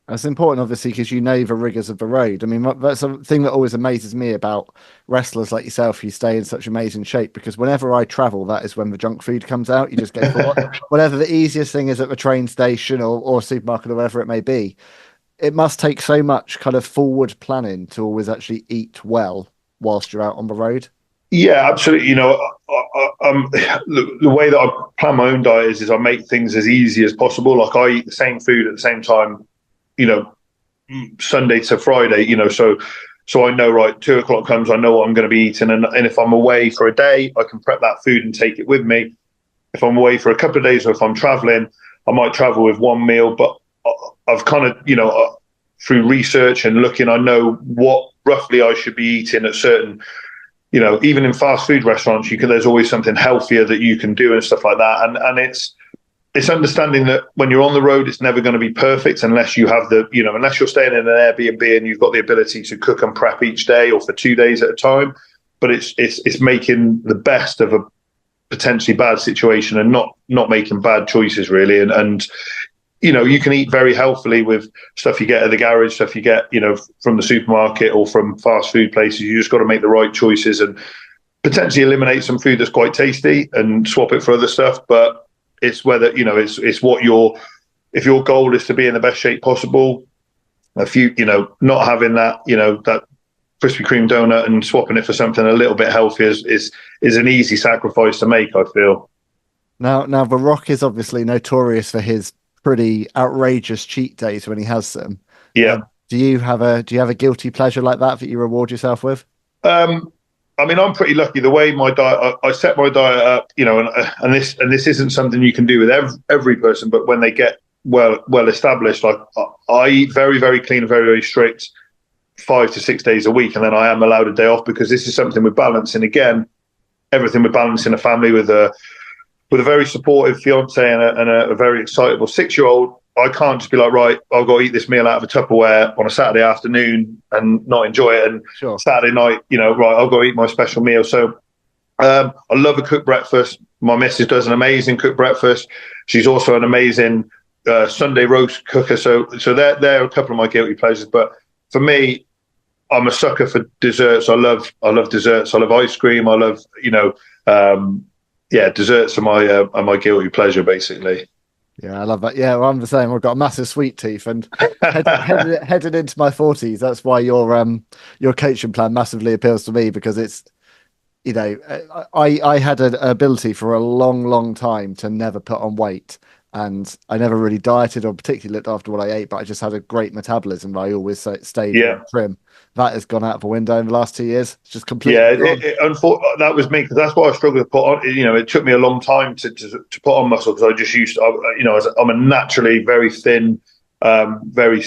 That's important, obviously, because the rigors of the road. I mean, that's a thing that always amazes me about wrestlers like yourself. You stay in such amazing shape, because whenever I travel, that is when the junk food comes out. You just go for whatever the easiest thing is at the train station or supermarket or wherever it may be. It must take so much kind of forward planning to always actually eat well whilst you're out on the road. Yeah, absolutely. The way that I plan my own diet is I make things as easy as possible. Like, I eat the same food at the same time, Sunday to Friday, so I know, right, 2:00 comes, I know what I'm going to be eating. And if I'm away for a day, I can prep that food and take it with me. If I'm away for a couple of days, or if I'm traveling, I might travel with one meal, but I've kind of, through research and looking, I know what roughly I should be eating at certain, even in fast food restaurants, there's always something healthier that you can do and stuff like that. And it's understanding that when you're on the road, it's never going to be perfect unless you have unless you're staying in an Airbnb and you've got the ability to cook and prep each day or for 2 days at a time. But it's making the best of a potentially bad situation and not making bad choices, really. And you can eat very healthily with stuff you get at the garage, stuff you get, from the supermarket or from fast food places. You just got to make the right choices and potentially eliminate some food that's quite tasty and swap it for other stuff. But it's whether, it's what if your goal is to be in the best shape possible, not having that, that Krispy Kreme donut and swapping it for something a little bit healthier is an easy sacrifice to make, I feel. Now, The Rock is obviously notorious for his pretty outrageous cheat days when he has them. Yeah. Do you have a guilty pleasure like that you reward yourself with? I mean, I'm pretty lucky. The way my diet, I set my diet up, you know, and this isn't something you can do with every person, but when they get well established, like I eat very, very clean, very, very strict, 5 to 6 days a week, and then I am allowed a day off, because this is something we're balancing. Again, everything we're balancing a family with a very supportive fiance and a very excitable 6-year-old. I can't just be like, right, I've got to eat this meal out of a Tupperware on a Saturday afternoon and not enjoy it. And Sure. Saturday night, you know, right, I've got to eat my special meal. So I love a cooked breakfast. My missus does an amazing cooked breakfast. She's also an amazing Sunday roast cooker. So they're a couple of my guilty pleasures. But for me, I'm a sucker for desserts. I love desserts. I love ice cream. I love, you know, desserts are my guilty pleasure, basically. Yeah, I love that. Yeah, well, I'm the same. I've got a massive sweet tooth, and headed into my 40s. That's why your coaching plan massively appeals to me, because it's, you know, I had an ability for a long time to never put on weight, and I never really dieted or particularly looked after what I ate, but I just had a great metabolism. I always stayed trim. That has gone out the window in the last 2 years. It's just completely that was me, because that's why I struggled to put on. You know, it took me a long time to put on muscle, because I just you know, I'm a naturally very thin, very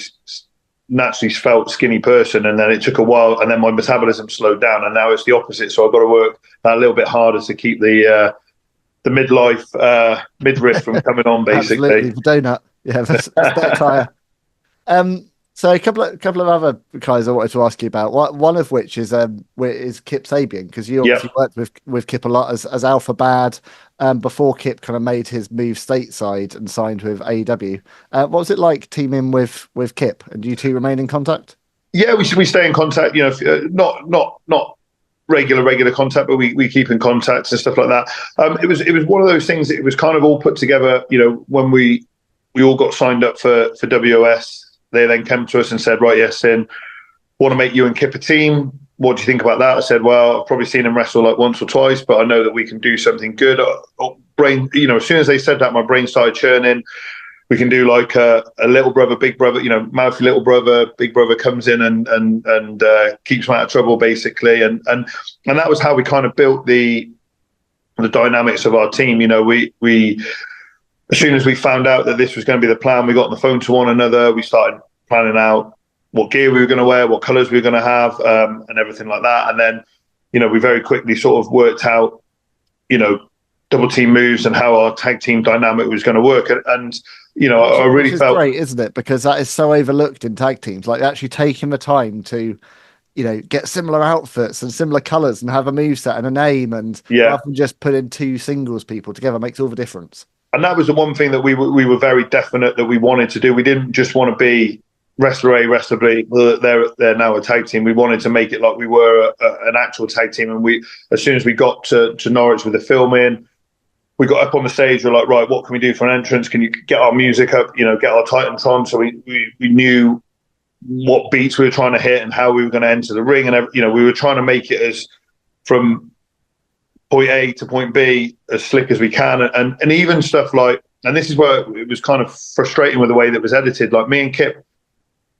naturally svelte, skinny person, and then it took a while, and then my metabolism slowed down, and now it's the opposite. So I've got to work a little bit harder to keep the midriff from coming on, basically. Absolutely, the donut. Yeah, that's tire. So a couple of other guys I wanted to ask you about. One of which is Kip Sabian, because you obviously worked with Kip a lot as Alpha Bad before Kip kind of made his move stateside and signed with AEW. What was it like teaming with Kip? And do you two remain in contact? Yeah, we stay in contact. You know, not regular contact, but we keep in contact and stuff like that. It was one of those things that it was kind of all put together. You know, when we all got signed up for WOS. They then came to us and said, right, Iestyn, want to make you and Kip a team. What do you think about that? I said, well, I've probably seen him wrestle like once or twice, but I know that we can do something good. You know, as soon as they said that, my brain started churning. We can do like a little brother, big brother, you know, mouthy little brother, big brother comes in and keeps him out of trouble, basically. And that was how we kind of built the dynamics of our team. You know, we as soon as we found out that this was going to be the plan, we got on the phone to one another. We started planning out what gear we were going to wear, what colours we were going to have, and everything like that. And then, you know, we very quickly sort of worked out, you know, double team moves and how our tag team dynamic was going to work. And you know, I really felt great, isn't it? Because that is so overlooked in tag teams, like actually taking the time to, you know, get similar outfits and similar colours and have a moveset and a name, and rather than just putting two singles people together makes all the difference. And that was the one thing that we were very definite that we wanted to do. We didn't just want to be Wrestler A, Wrestler B. They're now a tag team. We wanted to make it like we were an actual tag team. And as soon as we got to Norwich with the filming, we got up on the stage. We're like, right, what can we do for an entrance? Can you get our music up? You know, get our Titans on. So we knew what beats we were trying to hit and how we were going to enter the ring. And you know, we were trying to make it as from point A to point B as slick as we can, and even stuff like, and this is where it was kind of frustrating with the way that was edited. Like me and Kip,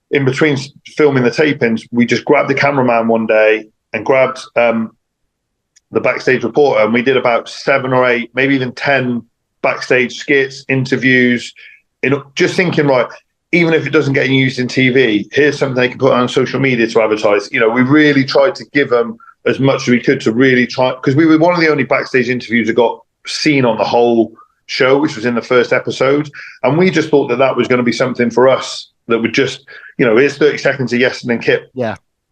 in between filming the tapings, we just grabbed the cameraman one day and grabbed the backstage reporter, and we did about 7 or 8, maybe even 10 backstage skits, interviews, just thinking, right, even if it doesn't get used in TV, here's something they can put on social media to advertise. You know, we really tried to give them as much as we could to really try, because we were one of the only backstage interviews that got seen on the whole show, which was in the first episode. And we just thought that was going to be something for us that would just, you know, here's 30 seconds of Iestyn and Kip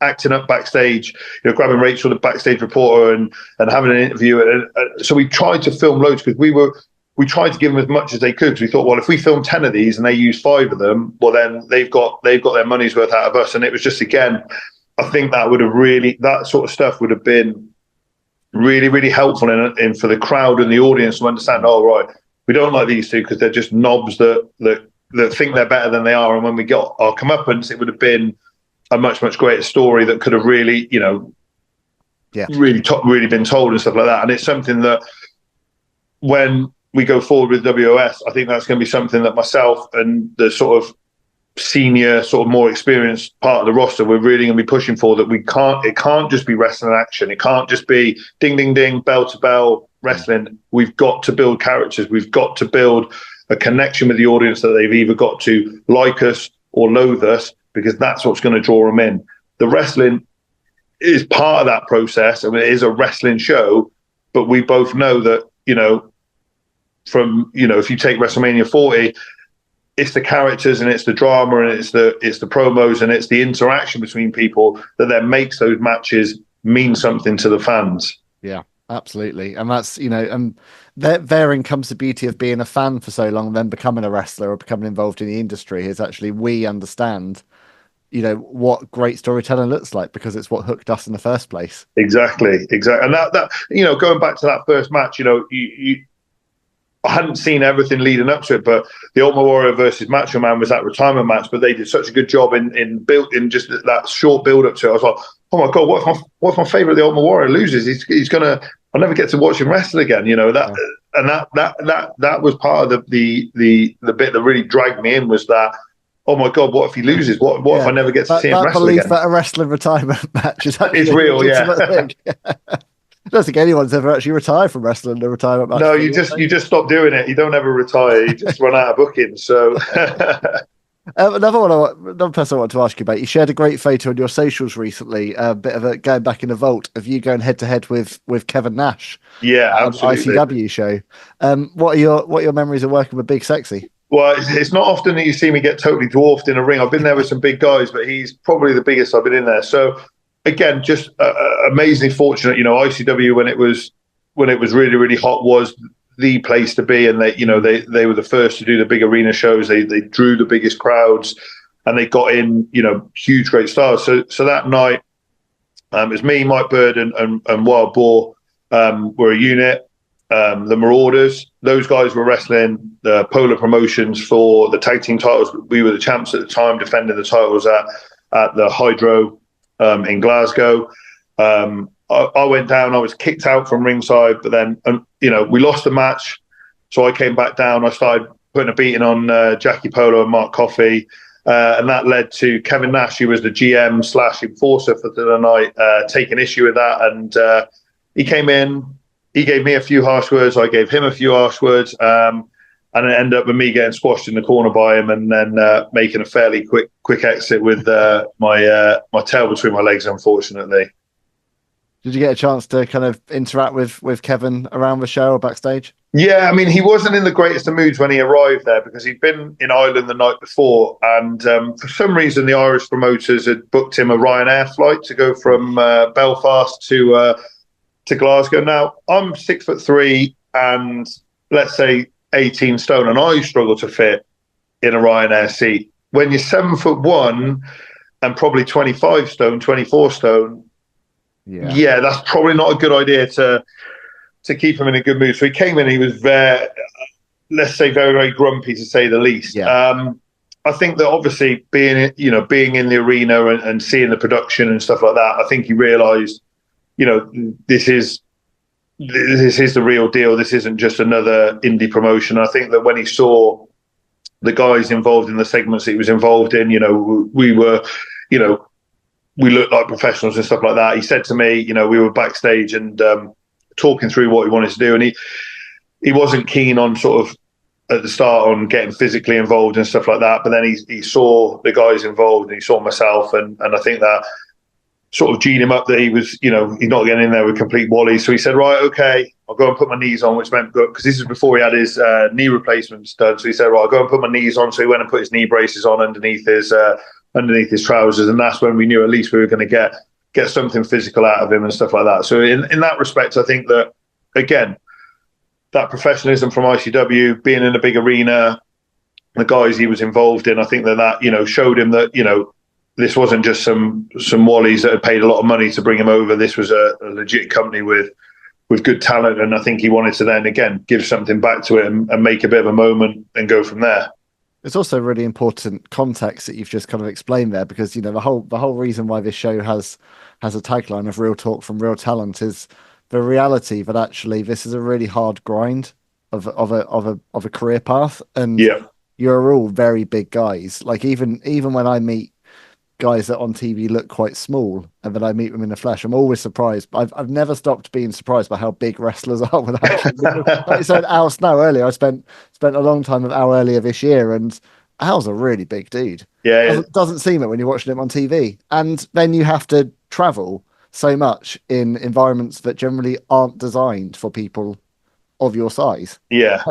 acting up backstage, you know, grabbing Rachel, the backstage reporter, and having an interview. So we tried to film loads because we tried to give them as much as they could. Because we thought, well, if we film 10 of these and they use 5 of them, well, then they've got their money's worth out of us. And it was just, again, I think that sort of stuff would have been really, really helpful in for the crowd and the audience to understand, oh, right, we don't like these two because they're just knobs that think they're better than they are. And when we got our comeuppance, it would have been a much, much greater story that could have really, you know, really been told and stuff like that. And it's something that when we go forward with WOS, I think that's going to be something that myself and the sort of senior, sort of more experienced part of the roster, we're really going to be pushing for that. It can't just be wrestling action. It can't just be ding, ding, ding, bell to bell wrestling. We've got to build characters. We've got to build a connection with the audience that they've either got to like us or loathe us, because that's what's going to draw them in. The wrestling is part of that process. I mean, it is a wrestling show, but we both know that, if you take WrestleMania 40, it's the characters and it's the drama and it's the promos and it's the interaction between people that then makes those matches mean something to the fans. Yeah, absolutely. And that's, and therein comes the beauty of being a fan for so long, then becoming a wrestler or becoming involved in the industry, is actually we understand, what great storytelling looks like, because it's what hooked us in the first place. Exactly. And that going back to that first match, I hadn't seen everything leading up to it, but the Ultimate Warrior versus Macho Man was that retirement match. But they did such a good job in just that short build up to it. I was like, oh my god, what if my favorite, the Ultimate Warrior, loses? He's gonna. I'll never get to watch him wrestle again. That was part of the bit that really dragged me in, was that. Oh my god, what if he loses? What if I never get to see him wrestle again? That a wrestling retirement match is actually it's real, yeah. I don't think anyone's ever actually retired from wrestling a retirement match. No, you just stop doing it. You don't ever retire. You just run out of bookings. So another person I want to ask you about. You shared a great photo on your socials recently. A bit of a going back in the vault of you going head to head with Kevin Nash. Yeah, absolutely. ICW show. What are your memories of working with Big Sexy? Well, it's not often that you see me get totally dwarfed in a ring. I've been there with some big guys, but he's probably the biggest I've been in there. So again, just amazingly fortunate. ICW when it was really, really hot was the place to be, and they were the first to do the big arena shows. They drew the biggest crowds, and they got in huge, great stars. So that night, it was me, Mike Bird, and Wild Boar were a unit. The Marauders, those guys were wrestling the Polar Promotions for the tag team titles. We were the champs at the time, defending the titles at the Hydro in Glasgow. I went down. I was kicked out from ringside, but then we lost the match, so I came back down. I started putting a beating on Jackie Polo and Mark Coffey, and that led to Kevin Nash, who was the GM / enforcer for the night, taking issue with that, and he came in. He gave me a few harsh words. I gave him a few harsh words, and it ended up with me getting squashed in the corner by him, and then making a fairly quick exit with my tail between my legs, unfortunately. Did you get a chance to kind of interact with Kevin around the show or backstage? Yeah, I mean, he wasn't in the greatest of moods when he arrived there, because he'd been in Ireland the night before, and for some reason the Irish promoters had booked him a Ryanair flight to go from Belfast to Glasgow. Now, I'm 6'3" and let's say 18 stone, and I struggle to fit in a Ryanair seat. When you're 7'1" and probably 25 stone, 24 stone, yeah, that's probably not a good idea to keep him in a good mood. So he came in, he was very, let's say, very, very grumpy, to say the least. Yeah. I think that obviously being in the arena and seeing the production and stuff like that, I think he realised, this is the real deal. This isn't just another indie promotion. I think that when he saw the guys involved in the segments that he was involved in, we were, we looked like professionals and stuff like that. He said to me, we were backstage and talking through what he wanted to do, and he wasn't keen on sort of at the start on getting physically involved and stuff like that. But then he saw the guys involved, and he saw myself, and I think that sort of G'd him up that he was, he's not getting in there with complete wally. So he said, right, okay, I'll go and put my knees on, which meant, because this is before he had his knee replacements done. So he said, right, I'll go and put my knees on. So he went and put his knee braces on underneath his trousers. And that's when we knew at least we were going to get something physical out of him and stuff like that. So in that respect, I think that, again, that professionalism from ICW, being in a big arena, the guys he was involved in, I think that showed him that, this wasn't just some wallies that had paid a lot of money to bring him over. This was a legit company with good talent, and I think he wanted to then again give something back to it and make a bit of a moment and go from there. It's also really important context that you've just kind of explained there, because the whole reason why this show has a tagline of "Real Talk from Real Talent" is the reality that actually this is a really hard grind of a career path, and you're all very big guys. Like even when I meet guys that on TV look quite small, and then I meet them in the flesh, I'm always surprised. I've never stopped being surprised by how big wrestlers are without actually. Like you said, Al Snow earlier, I spent a long time with Al earlier this year, and Al's a really big dude. Yeah, Doesn't seem it when you're watching him on TV. And then you have to travel so much in environments that generally aren't designed for people of your size. yeah.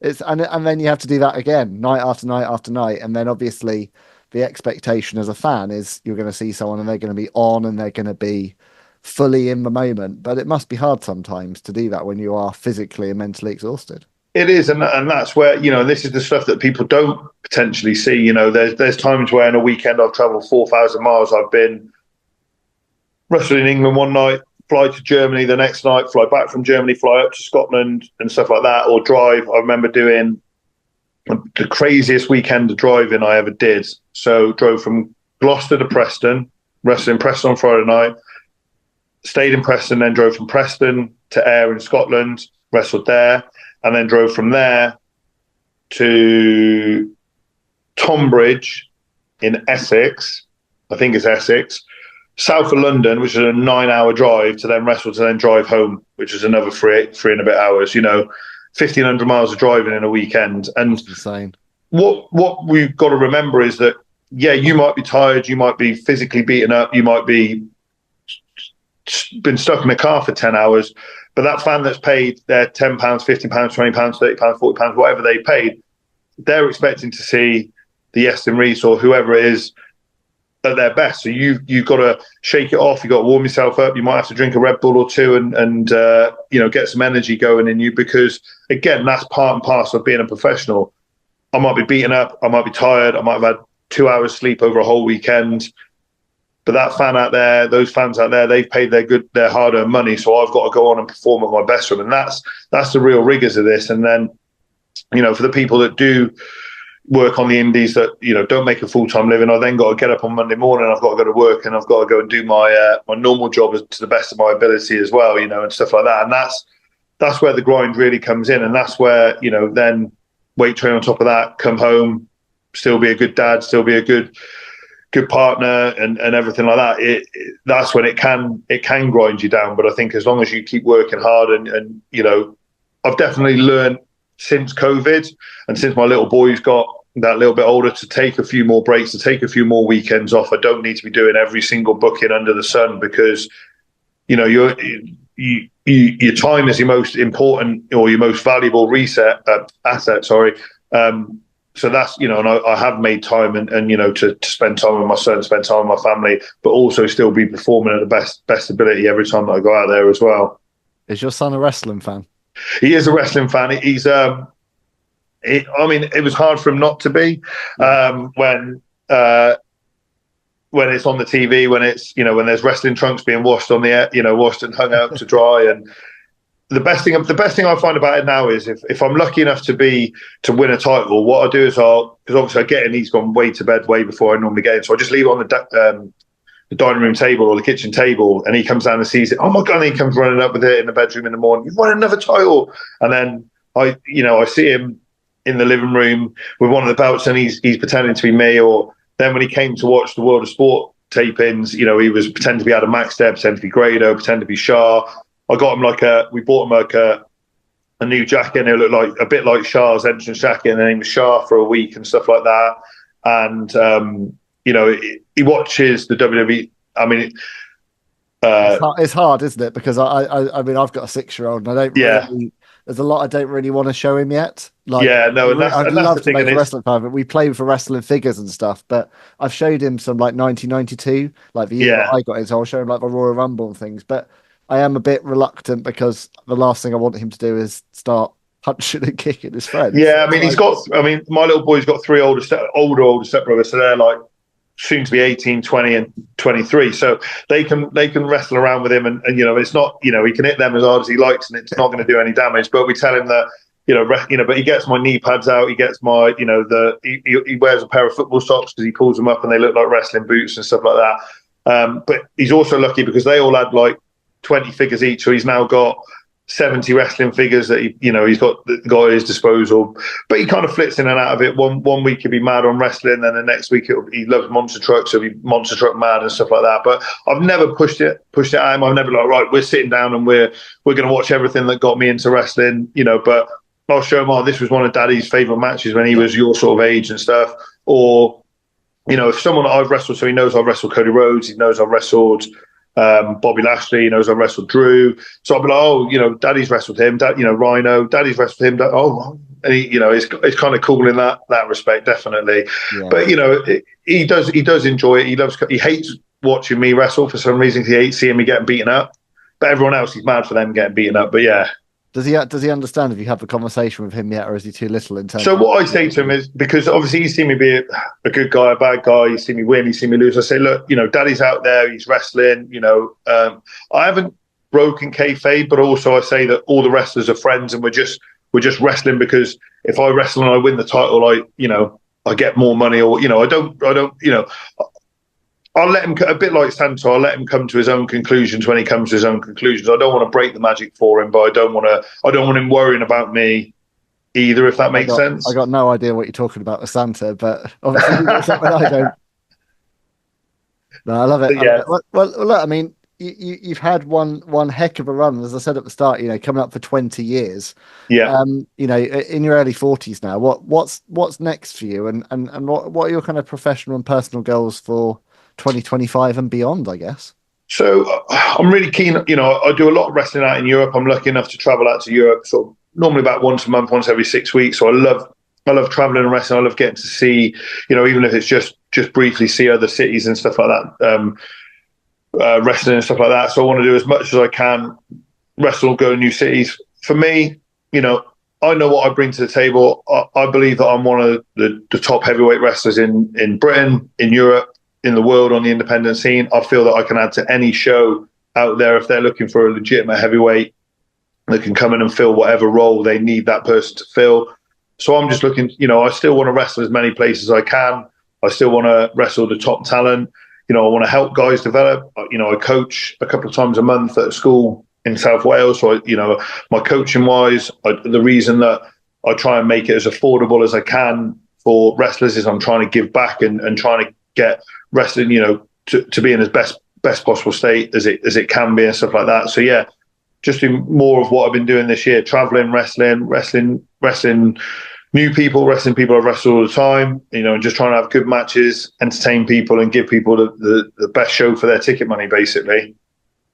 It's and then you have to do that again, night after night after night, and then obviously the expectation as a fan is you're going to see someone and they're going to be on and they're going to be fully in the moment. But it must be hard sometimes to do that when you are physically and mentally exhausted. It is, and that's where, this is the stuff that people don't potentially see. There's times where in a weekend I've travelled 4,000 miles. I've been wrestling in England one night, fly to Germany the next night, fly back from Germany, fly up to Scotland and stuff like that, or drive. I remember doing the craziest weekend of driving I ever did. So drove from Gloucester to Preston, wrestled in Preston on Friday night, stayed in Preston, then drove from Preston to Ayr in Scotland, wrestled there, and then drove from there to Tonbridge in Essex, I think it's Essex, south of London, which is a 9-hour drive, to then wrestle to then drive home, which is another three and a bit hours. 1,500 miles of driving in a weekend. And that's insane. What we've got to remember is that, yeah, you might be tired, you might be physically beaten up, you might be been stuck in a car for 10 hours, but that fan that's paid their £10, £50, £20, £30, £40, whatever they paid, they're expecting to see the Iestyn Rees or whoever it is at their best. So you've got to shake it off. You've got to warm yourself up. You might have to drink a Red Bull or two and get some energy going in you, because again, that's part and parcel of being a professional. I might be beaten up. I might be tired. I might have had 2 hours sleep over a whole weekend. But that fan out there, those fans out there, they've paid their hard-earned money. So I've got to go on and perform at my best for them. And that's the real rigors of this. And then, for the people that do work on the indies that, don't make a full-time living, I then got to get up on Monday morning, I've got to go to work, and I've got to go and do my normal job to the best of my ability as well, and stuff like that. And that's where the grind really comes in. And that's where, then weight train on top of that, come home, still be a good dad, still be a good partner and everything like that. That's when it can grind you down. But I think as long as you keep working hard and I've definitely learned since COVID and since my little boy's got that little bit older to take a few more breaks, to take a few more weekends off. I don't need to be doing every single booking under the sun, because your time is your most important or your most valuable asset. So that's, and I have made time and to spend time with my son, spend time with my family, but also still be performing at the best ability every time that I go out there as well. Is your son a wrestling fan? He is a wrestling fan. He's, it was hard for him not to be when it's on the TV, when it's, when there's wrestling trunks being washed on the air, washed and hung out to dry. And the best thing I find about it now is if I'm lucky enough to win a title, what I do is because obviously I get in, he's gone way to bed way before I normally get in, so I just leave it on the dining room table or the kitchen table, and he comes down and sees it. Oh my God! And he comes running up with it in the bedroom in the morning. You've won another title, and then I see him in the living room with one of the belts, and he's pretending to be me. Or then when he came to watch the World of Sport tapings, he was pretending to be Adam Max there, pretending to be Grado, pretending to be Sha. I got him we bought him a new jacket, and it looked like a bit like Sha's entrance jacket, and then he was Sha for a week and stuff like that. And he watches the WWE. It's hard, isn't it? Because I mean, I've got a 6-year-old, and I don't really. There's a lot I don't really want to show him yet. I'd love to make a wrestling fan, but we play for wrestling figures and stuff. But I've showed him some 1992, the year that I got in, so I'll show him the Royal Rumble and things. But I am a bit reluctant, because the last thing I want him to do is start punching and kicking his friends. Yeah, my little boy's got 3 older stepbrothers, so they're soon to be 18, 20 and 23. So they can wrestle around with him, and it's not, he can hit them as hard as he likes, and it's not going to do any damage. But we tell him that, but he gets my knee pads out, he gets my, he wears a pair of football socks because he pulls them up and they look like wrestling boots and stuff like that. But he's also lucky because they all had 20 figures each, so he's now got 70 wrestling figures that he's got at his disposal, but he kind of flits in and out of it. One week he'll be mad on wrestling, then the next week he loves monster trucks, so he'll be monster truck mad and stuff like that. But I've never pushed it at him. I've never right, we're sitting down and we're going to watch everything that got me into wrestling, but I'll show him, this was one of Daddy's favorite matches when he was your sort of age and stuff. Or if someone that I've wrestled, so he knows I've wrestled Cody Rhodes, he knows I've wrestled Bobby Lashley, he knows I wrestled Drew. So I'll be like, Daddy's wrestled him, Rhino, Daddy's wrestled him. And it's kind of cool in that respect, definitely. Yeah. But he does enjoy it. He hates watching me wrestle for some reason. He hates seeing me getting beaten up. But everyone else, he's mad for them getting beaten up. But yeah. Does he understand if you have a conversation with him yet, or is he too little in terms? So what I say to him is, because obviously he's seen me be a good guy, a bad guy. He's seen me win, he's seen me lose. I say, look, Daddy's out there, he's wrestling. I haven't broken kayfabe, but also I say that all the wrestlers are friends, and we're just wrestling because if I wrestle and I win the title, I get more money, or I don't. I'll let him, a bit like Santo, I'll let him come to his own conclusions when he comes to his own conclusions. I don't want to break the magic for him, but I don't want him worrying about me either, if that makes sense. I got no idea what you're talking about with Santa, but obviously something I don't. No, I love it. Yeah. Well, look, I mean, you've had one heck of a run, as I said at the start, coming up for 20 years. Yeah. In your early 40s now, what's next for you, and what are your kind of professional and personal goals for 2025 and beyond, I guess? So I'm really keen. I do a lot of wrestling out in Europe. I'm lucky enough to travel out to Europe, sort of normally about once a month, once every 6 weeks. So I love traveling and wrestling. I love getting to see, even if it's just briefly see other cities and stuff like that, wrestling and stuff like that. So I want to do as much as I can, wrestle, go to new cities. For me, I know what I bring to the table. I believe that I'm one of the top heavyweight wrestlers in Britain, in Europe, in the world, on the independent scene. I feel that I can add to any show out there. If they're looking for a legitimate heavyweight, they can come in and fill whatever role they need that person to fill. So I'm just looking, I still want to wrestle as many places as I can. I still want to wrestle the top talent. I want to help guys develop. I coach a couple of times a month at a school in South Wales. So, my coaching wise, the reason that I try and make it as affordable as I can for wrestlers is I'm trying to give back and trying to get wrestling, to be in as best possible state as it can be and stuff like that. So yeah, just do more of what I've been doing this year: traveling, wrestling new people, wrestling people I've wrestled all the time. And just trying to have good matches, entertain people, and give people the best show for their ticket money, basically.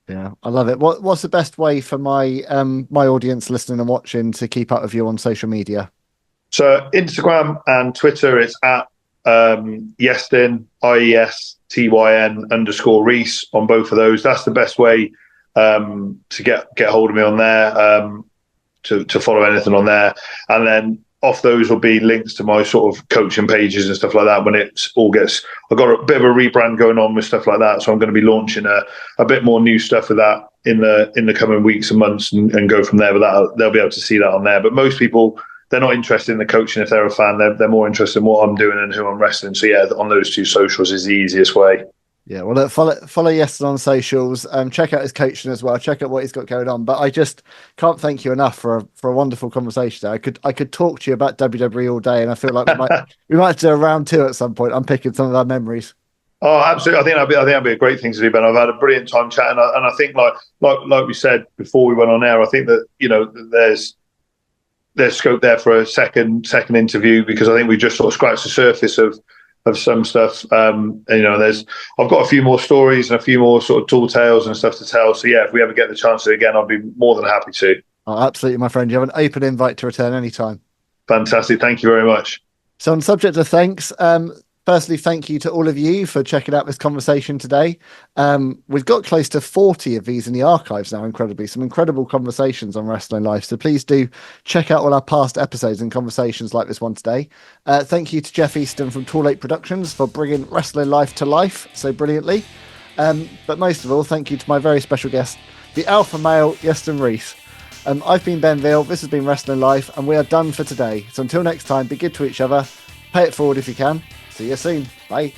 Yeah, I love it. What's the best way for my my audience listening and watching to keep up with you on social media? So Instagram and Twitter, it's at Iestyn, IESTYN _Rees on both of those. That's the best way to get hold of me on there, to follow anything on there. And then off those will be links to my sort of coaching pages and stuff like that when it all gets... I've got a bit of a rebrand going on with stuff like that, so I'm going to be launching a bit more new stuff with that in the coming weeks and months and go from there. But they'll be able to see that on there. But most people, they're not interested in the coaching if they're a fan. They're more interested in what I'm doing and who I'm wrestling. So yeah, on those two socials is the easiest way. Yeah, well, look, follow Iestyn on socials. Check out his coaching as well. Check out what he's got going on. But I just can't thank you enough for a wonderful conversation. I could talk to you about WWE all day, and I feel like we might have to do a round two at some point. I'm picking some of our memories. Oh, absolutely! I think that'd be a great thing to do, Ben. I've had a brilliant time chatting, and I think like we said before we went on air, I think that there's scope there for a second interview, because I think we just sort of scratched the surface of some stuff. I've got a few more stories and a few more sort of tall tales and stuff to tell. So yeah, if we ever get the chance to again, I'll be more than happy to. Oh, absolutely, my friend. You have an open invite to return anytime. Fantastic. Thank you very much. So on the subject of thanks, firstly, thank you to all of you for checking out this conversation today. We've got close to 40 of these in the archives now, incredibly. Some incredible conversations on Wrestling Life. So please do check out all our past episodes and conversations like this one today. Thank you to Jeff Easton from Tall Lake Productions for bringing Wrestling Life to life so brilliantly. But most of all, thank you to my very special guest, the alpha male, Iestyn Rees. I've been Ben Veal. This has been Wrestling Life, and we are done for today. So until next time, be good to each other. Pay it forward if you can. See you soon. Bye.